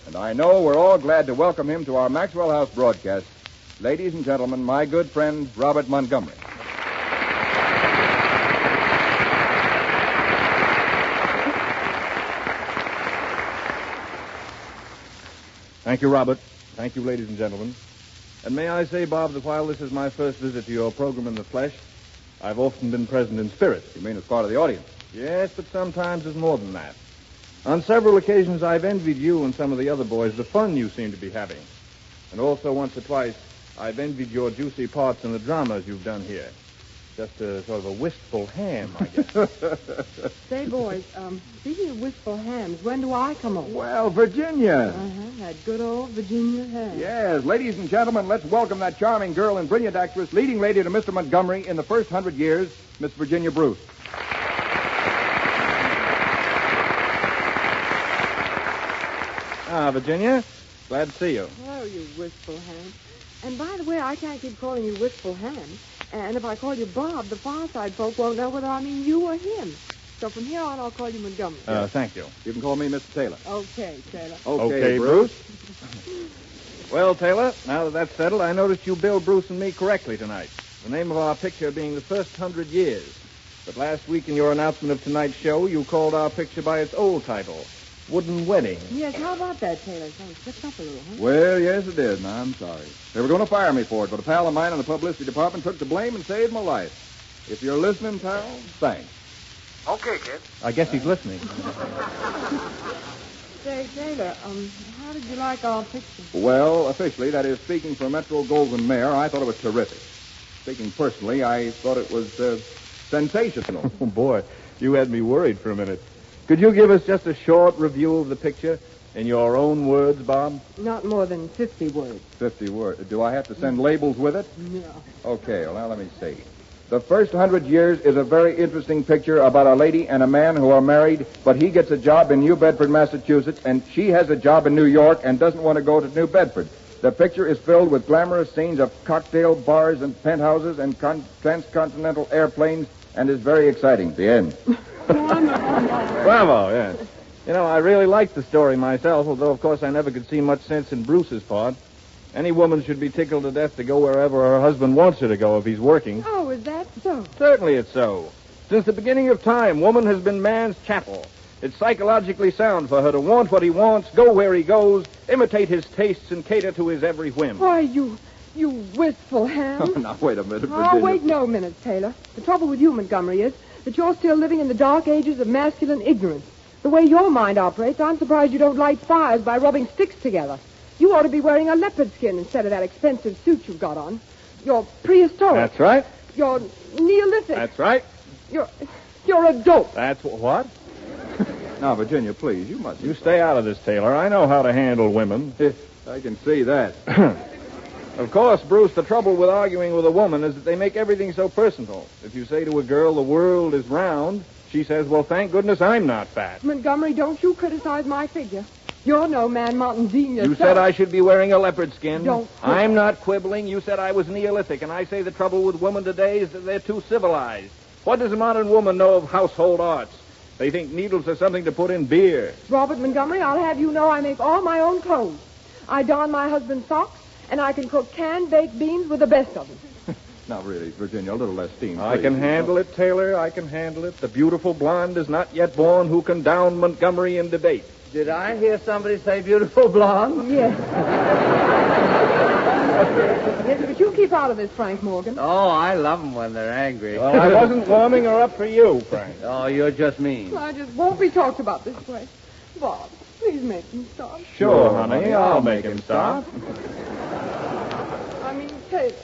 Speaker 2: And I know we're all glad to welcome him to our Maxwell House broadcast. Ladies and gentlemen, my good friend, Robert Montgomery.
Speaker 3: Thank you, Robert. Thank you, ladies and gentlemen. And may I say, Bob, that while this is my first visit to your program in the flesh, I've often been present in spirit.
Speaker 2: You mean as part of the audience?
Speaker 3: Yes, but sometimes it's more than that. On several occasions, I've envied you and some of the other boys the fun you seem to be having. And also, once or twice, I've envied your juicy parts in the dramas you've done here. Just a sort of a wistful ham, I guess.
Speaker 6: Say, boys, speaking of wistful hams, when do I come over?
Speaker 2: Well, Virginia.
Speaker 6: That good old Virginia ham.
Speaker 2: Yes, ladies and gentlemen, let's welcome that charming girl and brilliant actress, leading lady to Mr. Montgomery in the first 100 years, Miss Virginia Bruce.
Speaker 3: Ah, Virginia, glad to see you.
Speaker 6: Hello, you wistful ham. And by the way, I can't keep calling you wistful ham. And if I call you Bob, the Fireside folk won't know whether I mean you or him. So from here on, I'll call you Montgomery.
Speaker 3: Thank you.
Speaker 2: You can call me Mr. Taylor.
Speaker 6: Okay, Taylor.
Speaker 2: Okay, Bruce.
Speaker 3: Well, Taylor, now that that's settled, I noticed you billed Bruce and me correctly tonight. The name of our picture being The First 100 Years. But last week in your announcement of tonight's show, you called our picture by its old title, Wooden Wedding.
Speaker 6: Yes, how about that, Taylor? So it slipped up a little, huh?
Speaker 2: Well, yes, it did, and I'm sorry. They were going to fire me for it, but a pal of mine in the publicity department took the blame and saved my life. If you're listening, pal, thanks.
Speaker 10: Okay, kid.
Speaker 3: I guess he's listening.
Speaker 6: Say, Taylor, how did you like our picture?
Speaker 2: Well, officially, that is, speaking for Metro-Goldwyn-Mayer, I thought it was terrific. Speaking personally, I thought it was sensational.
Speaker 3: Oh, boy, you had me worried for a minute. Could you give us just a short review of the picture in your own words, Bob?
Speaker 6: Not more than 50 words.
Speaker 2: 50 words. Do I have to send labels with it?
Speaker 6: No.
Speaker 2: Okay, well, now let me see. The First 100 Years is a very interesting picture about a lady and a man who are married, but he gets a job in New Bedford, Massachusetts, and she has a job in New York and doesn't want to go to New Bedford. The picture is filled with glamorous scenes of cocktail bars and penthouses and transcontinental airplanes and is very exciting. The end.
Speaker 3: Bravo, yes. You know, I really liked the story myself, although, of course, I never could see much sense in Bruce's part. Any woman should be tickled to death to go wherever her husband wants her to go if he's working.
Speaker 6: Oh, is that so?
Speaker 3: Certainly it's so. Since the beginning of time, woman has been man's chattel. It's psychologically sound for her to want what he wants, go where he goes, imitate his tastes, and cater to his every whim.
Speaker 6: Why, you wistful ham.
Speaker 2: Now, wait a minute, Virginia.
Speaker 6: Oh, wait no minute, Taylor. The trouble with you, Montgomery, is that you're still living in the dark ages of masculine ignorance. The way your mind operates, I'm surprised you don't light fires by rubbing sticks together. You ought to be wearing a leopard skin instead of that expensive suit you've got on. You're prehistoric.
Speaker 3: That's right.
Speaker 6: You're Neolithic.
Speaker 3: That's right.
Speaker 6: You're a dope.
Speaker 3: That's what?
Speaker 2: Now, Virginia, please, you must...
Speaker 3: You stay out of this, Taylor. I know how to handle women.
Speaker 2: I can see that.
Speaker 3: Of course, Bruce, the trouble with arguing with a woman is that they make everything so personal. If you say to a girl the world is round, she says, well, thank goodness I'm not fat.
Speaker 6: Montgomery, don't you criticize my figure. You're no Man Mountain Dean yourself.
Speaker 3: You said I should be wearing a leopard skin.
Speaker 6: Don't.
Speaker 3: I'm not quibbling. You said I was Neolithic, and I say the trouble with women today is that they're too civilized. What does a modern woman know of household arts? They think needles are something to put in beer.
Speaker 6: Robert Montgomery, I'll have you know I make all my own clothes. I don my husband's socks, and I can cook canned baked beans with the best of them.
Speaker 2: Now, really, Virginia, a little less steam,
Speaker 3: I
Speaker 2: please.
Speaker 3: can handle it, Taylor. I can handle it. The beautiful blonde is not yet born who can down Montgomery in debate.
Speaker 5: Did I hear somebody say beautiful blonde?
Speaker 6: Yes. keep out of this, Frank Morgan.
Speaker 5: Oh, I love them when they're angry.
Speaker 3: Well, I wasn't warming her up for you, Frank.
Speaker 5: Oh, you're just mean.
Speaker 6: I just won't be talked about this way. Bob, please make him stop.
Speaker 3: Sure, honey, I'll make him stop.
Speaker 6: I mean, Taylor.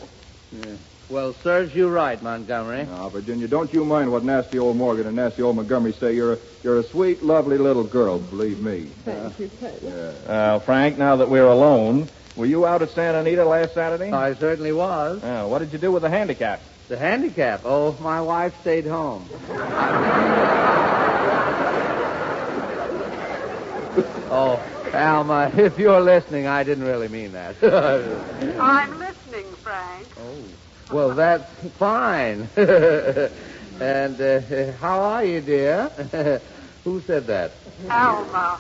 Speaker 5: Yeah. Well, serves you right, Montgomery.
Speaker 2: Now, Virginia, don't you mind what nasty old Morgan and nasty old Montgomery say. You're a sweet, lovely little girl, believe me.
Speaker 6: Thank you, Taylor.
Speaker 3: Frank, now that we're alone, were you out at Santa Anita last Saturday?
Speaker 5: I certainly was.
Speaker 3: What did you do with the handicap?
Speaker 5: The handicap? Oh, my wife stayed home. Oh, Alma, if you're listening, I didn't really mean that.
Speaker 10: I'm listening, Frank.
Speaker 5: Oh, well, that's fine. And how are you, dear? Who said that?
Speaker 10: Alma.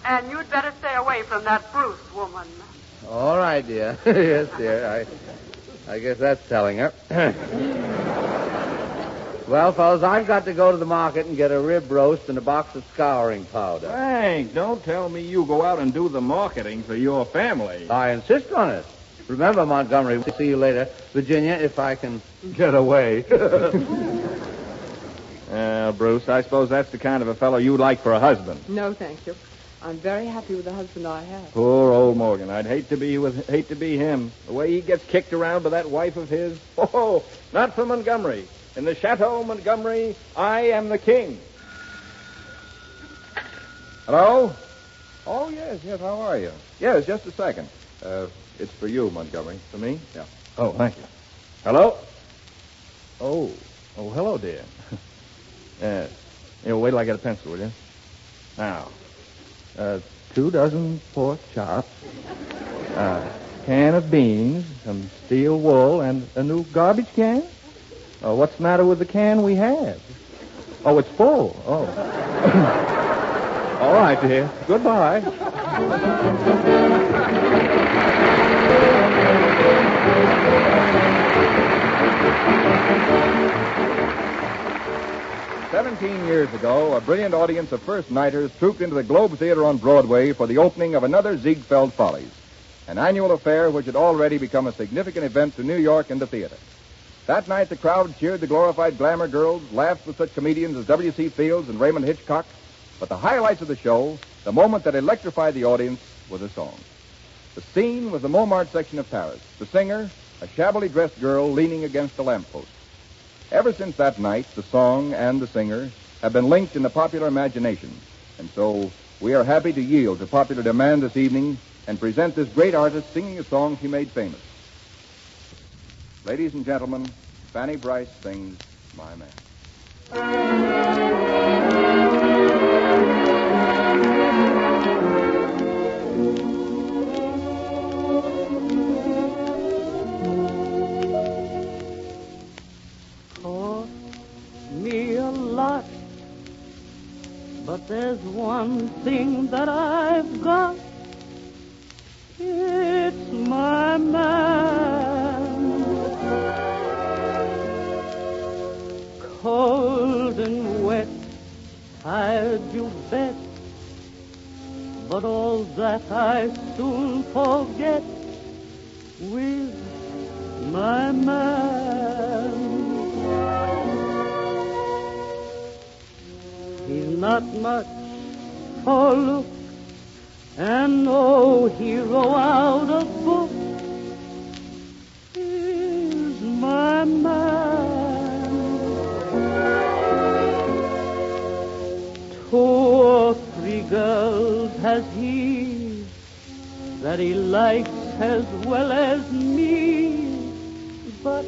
Speaker 10: And you'd better stay away from that Bruce woman.
Speaker 5: All right, dear. Yes, dear. I guess that's telling her. Well, fellas, I've got to go to the market and get a rib roast and a box of scouring powder.
Speaker 3: Frank, don't tell me you go out and do the marketing for your family.
Speaker 5: I insist on it. Remember, Montgomery, we'll see you later. Virginia, if I can get away.
Speaker 3: Bruce, I suppose that's the kind of a fellow you'd like for a husband.
Speaker 6: No, thank you. I'm very happy with the husband I have.
Speaker 3: Poor old Morgan. I'd hate to be him. The way he gets kicked around by that wife of his. Oh, not for Montgomery. In the Chateau Montgomery, I am the king.
Speaker 2: Hello? Oh, yes, how are you? Yes, just a second. It's for you, Montgomery.
Speaker 3: For me?
Speaker 2: Yeah.
Speaker 3: Oh, thank you. Hello? Oh, hello, dear. Wait till I get a pencil, will you? Now, 2 dozen pork chops, can of beans, some steel wool, and a new garbage can? Oh, what's the matter with the can we have? Oh, it's full. Oh. All right, dear. Goodbye.
Speaker 2: "17 years ago, a brilliant audience of first-nighters trooped into the Globe Theater on Broadway for the opening of another Ziegfeld Follies, an annual affair which had already become a significant event to New York and the theater. That night, the crowd cheered the glorified glamour girls, laughed with such comedians as W.C. Fields and Raymond Hitchcock. But the highlights of the show, the moment that electrified the audience, was a song. The scene was the Montmartre section of Paris. The singer, a shabbily dressed girl leaning against a lamppost. Ever since that night, the song and the singer have been linked in the popular imagination. And so we are happy to yield to popular demand this evening and present this great artist singing a song she made famous. Ladies and gentlemen, Fanny Brice sings My Man.
Speaker 9: Cost me a lot, but there's one thing that I've got. It's my man. Cold and wet, tired you bet, but all that I soon forget with my man. He's not much for look and no hero out of book. He's my man. 2 or 3 girls has he that he likes as well as me, but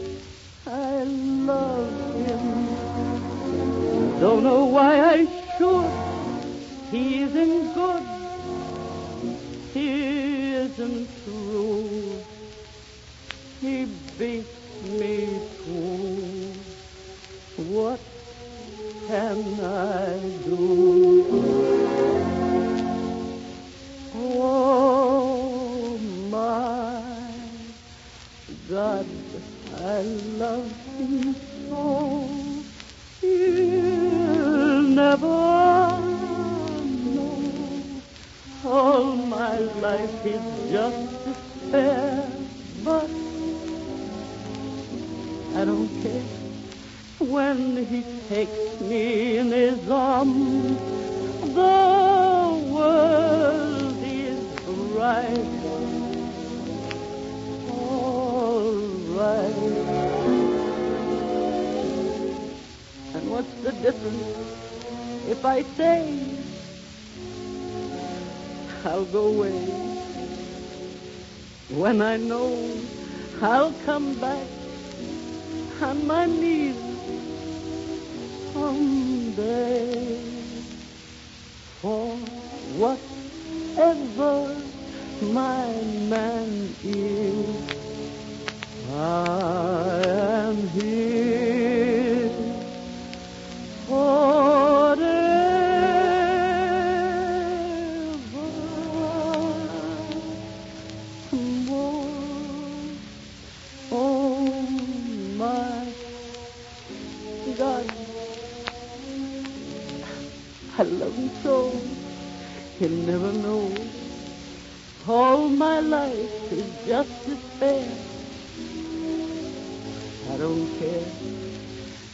Speaker 9: I love him. Don't know why I should. He isn't good. He isn't true. He beats me too. What can I do? Oh, my God, I love him so. He'll never know. All my life he's just despair, but I don't care when he takes me in his arms. The world is right. All right. And what's the difference if I say I'll go away when I know I'll come back on my knees someday? For whatever my man is, I am his forever. Oh, my God. I love him so, he'll never know. All my life is just despair. I don't care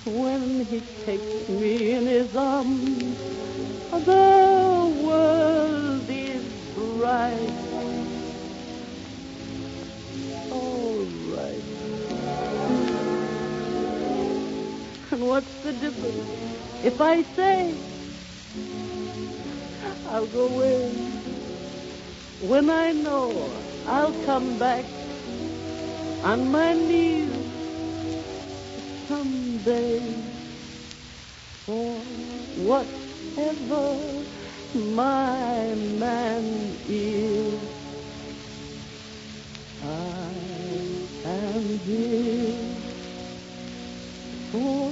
Speaker 9: when he takes me in his arms. The world is bright. All right. And what's the difference if I say I'll go away when I know I'll come back on my knees someday? For whatever my man is, I am his forever.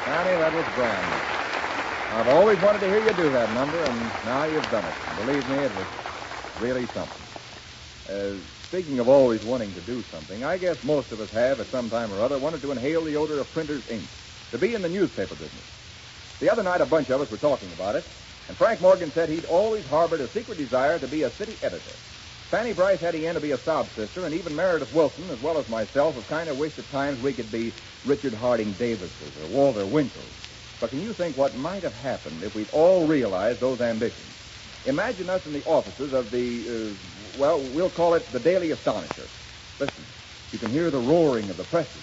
Speaker 2: Fanny, that was grand. I've always wanted to hear you do that number, and now you've done it. Believe me, it was really something. Speaking of always wanting to do something, I guess most of us have, at some time or other, wanted to inhale the odor of printer's ink, to be in the newspaper business. The other night, a bunch of us were talking about it, and Frank Morgan said he'd always harbored a secret desire to be a city editor. Fanny Bryce had he in to be a sob sister, and even Meredith Wilson, as well as myself, have kind of wished at times we could be Richard Harding Davises or Walter Winkles. But can you think what might have happened if we'd all realized those ambitions? Imagine us in the offices of the, we'll call it the Daily Astonisher. Listen, you can hear the roaring of the presses.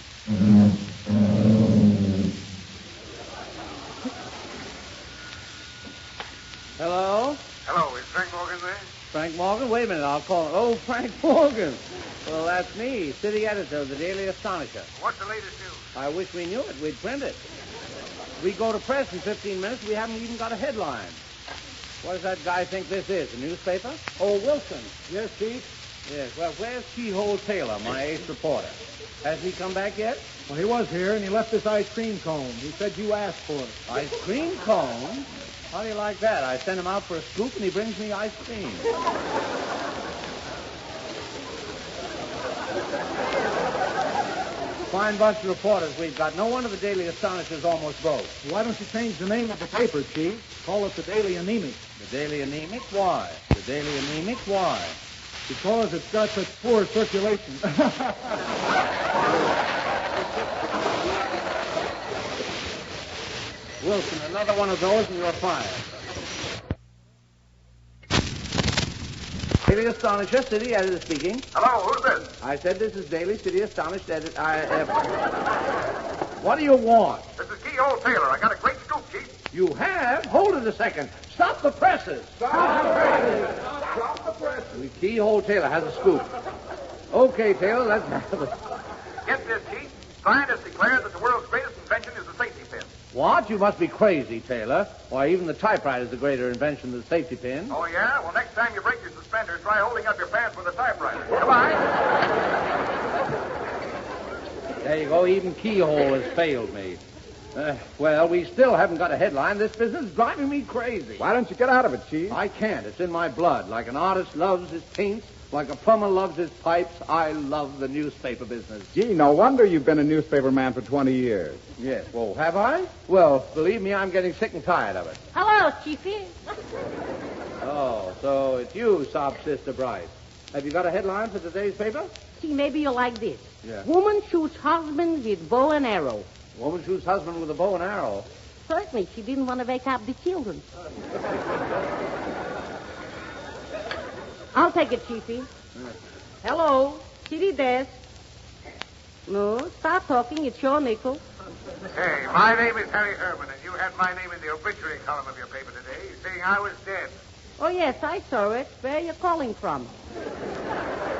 Speaker 5: Hello?
Speaker 11: Hello, is Frank Morgan there?
Speaker 5: Frank Morgan? Wait a minute, I'll call him. Oh, Frank Morgan. Well, that's me, city editor of the Daily Astonisher.
Speaker 11: What's the latest news?
Speaker 5: I wish we knew it. We'd print it. We go to press in 15 minutes. We haven't even got a headline. What does that guy think this is, a newspaper? Oh, Wilson.
Speaker 3: Yes, Chief?
Speaker 5: Yes, well, where's Keyhole Taylor, my ace reporter? Hasn't he come back yet?
Speaker 3: Well, he was here, and he left this ice cream cone. He said you asked for it.
Speaker 5: Ice cream cone? How do you like that? I send him out for a scoop, and he brings me ice cream. Fine bunch of reporters we've got. No wonder the Daily Astonisher's almost broke.
Speaker 3: Why don't you change the name of the paper, Chief? Call it the Daily Anemic.
Speaker 5: The Daily Anemic? Why? The Daily Anemic? Why?
Speaker 3: Because it's got such poor circulation.
Speaker 5: Wilson, another one of those and you're fired. Daily Astonisher, city editor speaking.
Speaker 11: Hello, who's this?
Speaker 5: I said this is Daily City Astonished editor. What do you want?
Speaker 11: This is Keyhole Taylor. I got a great scoop, Chief.
Speaker 5: You have? Hold it a second. Stop the presses.
Speaker 11: Stop the presses. Stop the presses.
Speaker 5: Keyhole Taylor has a scoop. Okay, Taylor, let's have it.
Speaker 11: Get this, Chief. Scientists declare that the world's greatest invention is the safety pin.
Speaker 5: What? You must be crazy, Taylor. Why, even the typewriter is a greater invention than the safety pin.
Speaker 11: Oh, yeah? Well, next time you break your suspenders, try holding up your pants with a typewriter. Goodbye.
Speaker 5: There you go. Even Keyhole has failed me. Well, we still haven't got a headline. This business is driving me crazy.
Speaker 2: Why don't you get out of it, Chief?
Speaker 5: I can't. It's in my blood. Like an artist loves his paints, like a plumber loves his pipes, I love the newspaper business.
Speaker 1: Gee, no wonder you've been a newspaper man for 20 years.
Speaker 5: Yes. Well, have I? Well, believe me, I'm getting sick and tired of it.
Speaker 7: Hello, Chiefy.
Speaker 5: Oh, so it's you, sob sister Bryce. Have you got a headline for today's paper?
Speaker 7: See, maybe you'll like this.
Speaker 5: Yeah.
Speaker 7: Woman shoots husband with bow and arrow.
Speaker 5: Woman shoots husband with a bow and arrow.
Speaker 7: Certainly, she didn't want to wake up the children. I'll take it, Chiefy. Hello, Kitty Desk. No, stop talking. It's your nickel.
Speaker 11: Hey, my name is Harry Herman, and you had my name in the obituary column of your paper today, saying I was dead.
Speaker 7: Oh, yes, I saw it. Where are you calling from?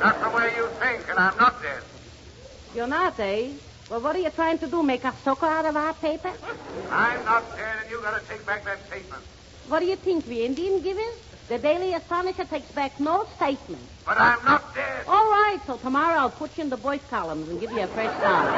Speaker 11: Not from where you think, and I'm not dead.
Speaker 7: You're not, eh? Well, what are you trying to do, make a sucker out of our paper?
Speaker 11: I'm not dead, and you gotta take back that statement.
Speaker 7: What do you think, we Indian givers? The Daily Astonisher takes back no statement.
Speaker 11: But I'm not dead.
Speaker 7: All right, so tomorrow I'll put you in the boys' columns and give you a fresh start.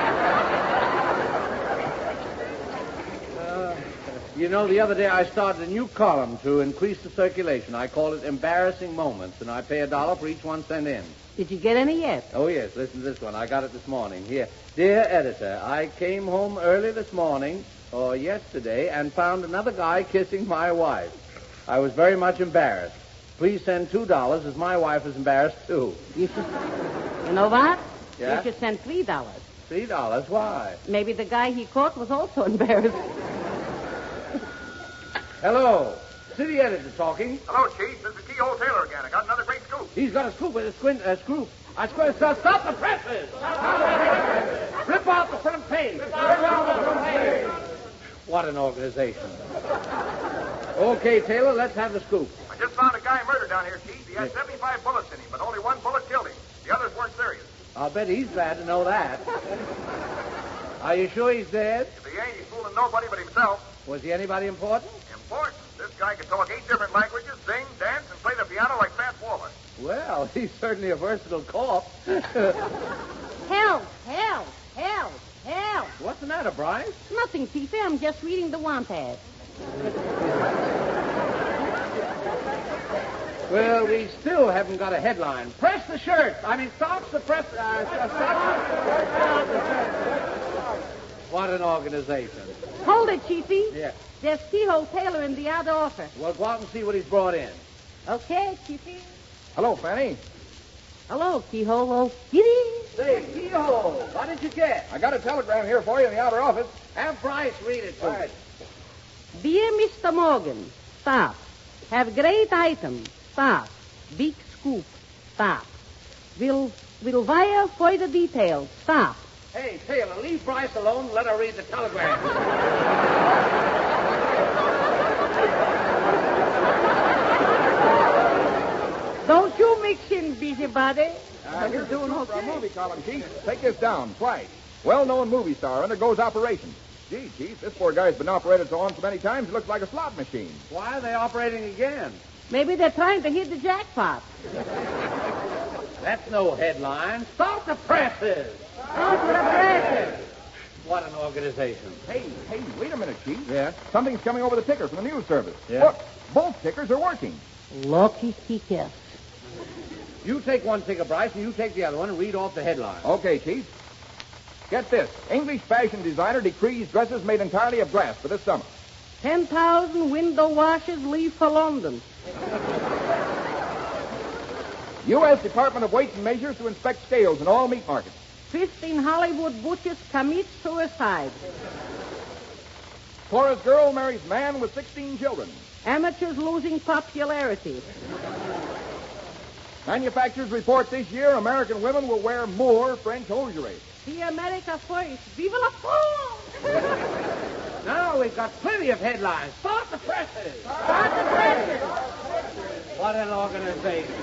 Speaker 5: You know, the other day I started a new column to increase the circulation. I call it Embarrassing Moments, and I pay $1 for each one sent in.
Speaker 7: Did you get any yet?
Speaker 5: Oh, yes. Listen to this one. I got it this morning. Here. Dear editor, I came home early this morning, or yesterday, and found another guy kissing my wife. I was very much embarrassed. Please send $2, as my wife is embarrassed, too.
Speaker 7: You know what?
Speaker 5: Yeah?
Speaker 7: You should send $3.
Speaker 5: $3? Why?
Speaker 7: Maybe the guy he caught was also embarrassed.
Speaker 5: Hello. City editor talking.
Speaker 11: Hello, Chief. This is Keyhole Taylor again. I got another great scoop.
Speaker 5: He's got a scoop with a screw. Stop the presses! Rip out the front page! What an organization. Okay, Taylor, let's have the scoop.
Speaker 11: I just found a guy murdered down here, Chief. He had 75 bullets in him, but only one bullet killed him. The others weren't serious.
Speaker 5: I'll bet he's glad to know that. Are you sure he's dead?
Speaker 11: If he ain't, he's fooling nobody but himself.
Speaker 5: Was he anybody important?
Speaker 11: Important. This guy can talk 8 different languages, sing, dance, and play the piano like Fats Waller.
Speaker 5: Well, he's certainly a versatile corpse.
Speaker 7: Help! Help! Help! Help!
Speaker 5: What's the matter, Bryce?
Speaker 7: Nothing, Chiefy. I'm just reading the want ad.
Speaker 5: Well, we still haven't got a headline. Press the shirt. Stop the press. What an organization.
Speaker 7: Hold it, Chiefy.
Speaker 5: Yeah.
Speaker 7: There's Keyhole Taylor in the other office.
Speaker 5: Well, go out and see what he's brought in.
Speaker 7: Okay, Chiefy.
Speaker 2: Hello, Fanny.
Speaker 7: Hello, Keyhole. Oh, giddy.
Speaker 5: Say, Keyhole, what did you get?
Speaker 2: I got a telegram here for you in the outer office.
Speaker 5: Have Bryce read it to me.
Speaker 7: Dear Mr. Morgan, stop. Have great item. Stop. Big scoop. Stop. Will wire for the details. Stop.
Speaker 5: Hey, Taylor, leave Bryce alone and let her read the telegram.
Speaker 7: Don't you mix in, busybody.
Speaker 2: Here's doing for a movie column, Chief. Take this down. Twice. Well-known movie star undergoes operation. Gee, Chief, this poor guy's been operated so many times, he looks like a slot machine.
Speaker 5: Why are they operating again?
Speaker 7: Maybe they're trying to hit the jackpot.
Speaker 5: That's no headline. Stop the presses.
Speaker 7: Stop the presses.
Speaker 5: What an organization.
Speaker 2: Hey, wait a minute, Chief.
Speaker 5: Yeah?
Speaker 2: Something's coming over the ticker from the news service.
Speaker 5: Yeah?
Speaker 2: Look, both tickers are working.
Speaker 7: Lucky ticker.
Speaker 5: You take one ticker, Bryce, and you take the other one and read off the headline.
Speaker 2: Okay, Chief. Get this. English fashion designer decrees dresses made entirely of glass for this summer.
Speaker 7: 10,000 window washers leave for London.
Speaker 2: U.S. Department of Weights and Measures to inspect scales in all meat markets.
Speaker 7: 15 Hollywood butchers commit suicide.
Speaker 2: Chorus girl marries man with 16 children.
Speaker 7: Amateurs losing popularity.
Speaker 2: Manufacturers report this year American women will wear more French hosiery.
Speaker 7: See America first. Vive la France!
Speaker 5: Now we've got plenty of headlines. Start the presses.
Speaker 7: Start the presses.
Speaker 5: What an organization.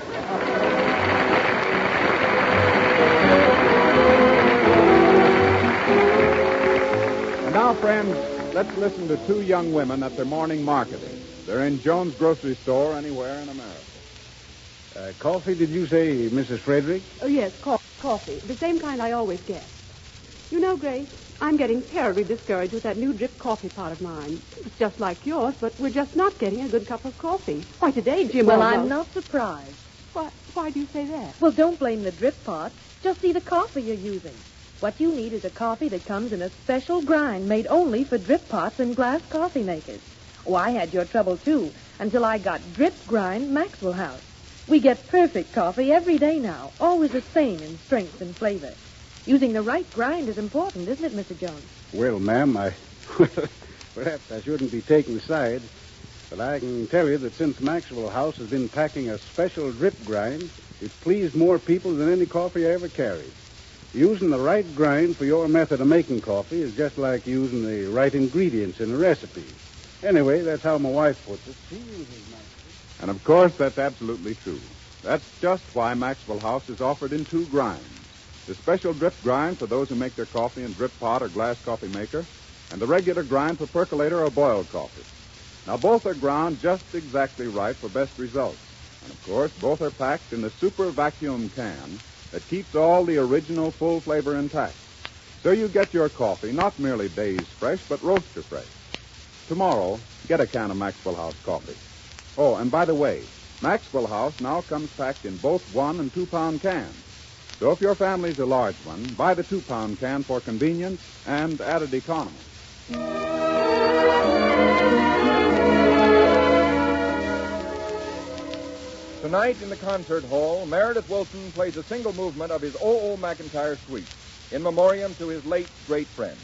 Speaker 1: And now, friends, let's listen to two young women at their morning marketing. They're in Jones' grocery store anywhere in America.
Speaker 3: Coffee, did you say, Mrs. Frederick?
Speaker 12: Oh, yes, coffee. The same kind I always get. You know, Grace,
Speaker 10: I'm getting terribly discouraged with that new drip coffee pot of mine. It's just like yours, but we're just not getting a good cup of coffee. Why, today, Jim...
Speaker 6: Well,
Speaker 10: almost...
Speaker 6: I'm not surprised.
Speaker 10: Why do you say that?
Speaker 6: Well, don't blame the drip pot. Just see the coffee you're using. What you need is a coffee that comes in a special grind made only for drip pots and glass coffee makers. Oh, I had your trouble, too, until I got Drip Grind Maxwell House. We get perfect coffee every day now, always the same in strength and flavor. Using the right grind is important, isn't it, Mr. Jones?
Speaker 12: Well, ma'am, perhaps I shouldn't be taking sides, but I can tell you that since Maxwell House has been packing a special drip grind, it's pleased more people than any coffee I ever carried. Using the right grind for your method of making coffee is just like using the right ingredients in a recipe. Anyway, that's how my wife puts it. She uses Maxwell.
Speaker 1: And, of course, that's absolutely true. That's just why Maxwell House is offered in 2 grinds. The special drip grind for those who make their coffee in drip pot or glass coffee maker, and the regular grind for percolator or boiled coffee. Now, both are ground just exactly right for best results. And, of course, both are packed in the super vacuum can that keeps all the original full flavor intact. So you get your coffee not merely days fresh, but roaster fresh. Tomorrow, get a can of Maxwell House coffee. Oh, and by the way, Maxwell House now comes packed in both 1- and 2-pound cans. So if your family's a large one, buy the 2-pound can for convenience and added economy.
Speaker 2: Tonight in the concert hall, Meredith Wilson plays a single movement of his O.O. McIntyre suite in memoriam to his late great friend.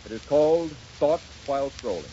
Speaker 2: It is called Thoughts While Strolling.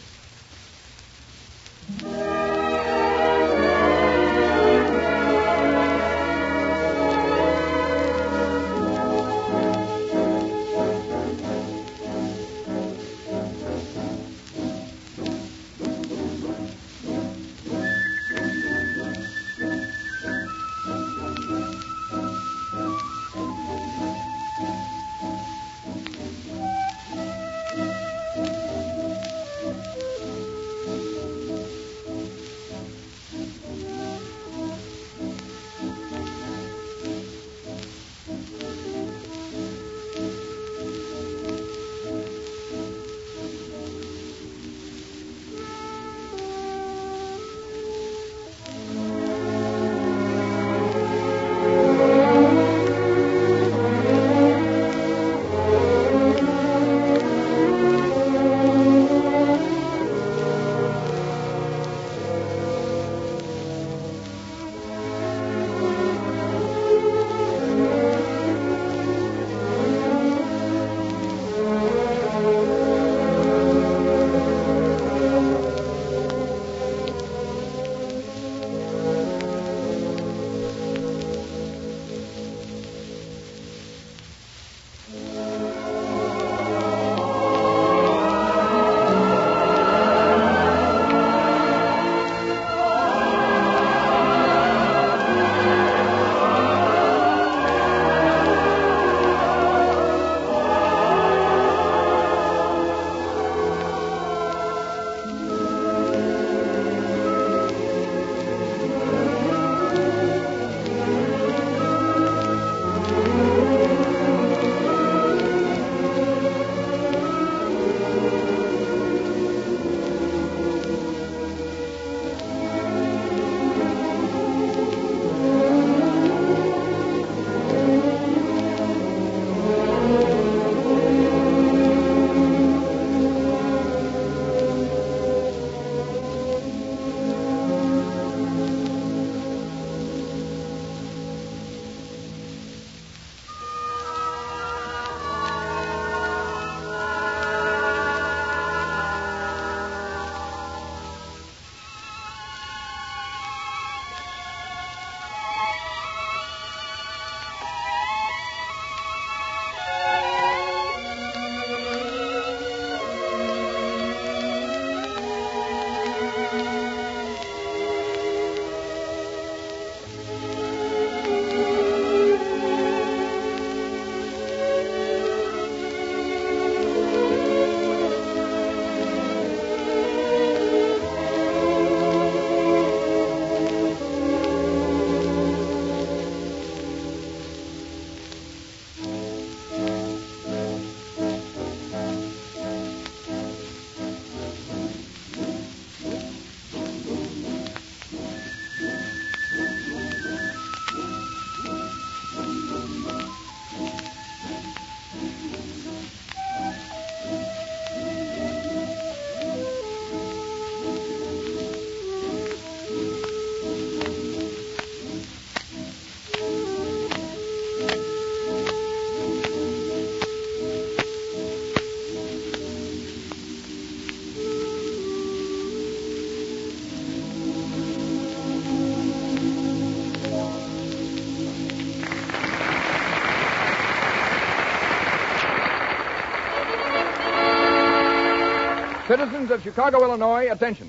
Speaker 2: Citizens of Chicago, Illinois, attention.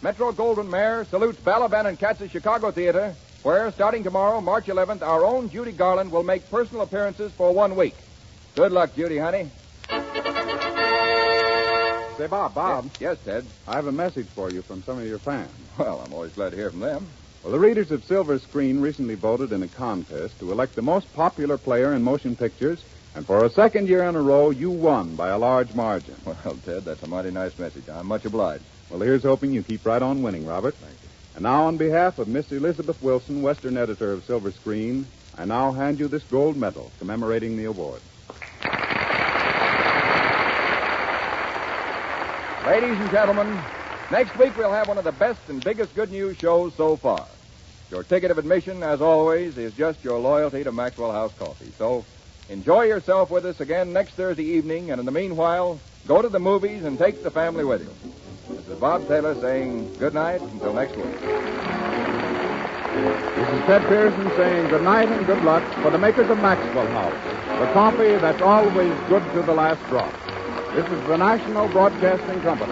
Speaker 2: Metro Goldwyn Mayer salutes Balaban and Katz's Chicago Theater, where, starting tomorrow, March 11th, our own Judy Garland will make personal appearances for 1 week. Good luck, Judy, honey.
Speaker 1: Say, Bob.
Speaker 2: Yes, Ted.
Speaker 1: I have a message for you from some of your fans.
Speaker 2: Well, I'm always glad to hear from them.
Speaker 1: Well, the readers of Silver Screen recently voted in a contest to elect the most popular player in motion pictures, and for a second year in a row, you won by a large margin.
Speaker 2: Well, Ted, that's a mighty nice message. I'm much obliged.
Speaker 1: Well, here's hoping you keep right on winning, Robert.
Speaker 2: Thank you.
Speaker 1: And now, on behalf of Miss Elizabeth Wilson, Western editor of Silver Screen, I now hand you this gold medal commemorating the award.
Speaker 2: Ladies and gentlemen, next week we'll have one of the best and biggest good news shows so far. Your ticket of admission, as always, is just your loyalty to Maxwell House Coffee. So enjoy yourself with us again next Thursday evening, and in the meanwhile, go to the movies and take the family with you. This is Bob Taylor saying good night until next week.
Speaker 1: This is Ted Pearson saying good night and good luck for the makers of Maxwell House, the coffee that's always good to the last drop. This is the National Broadcasting Company.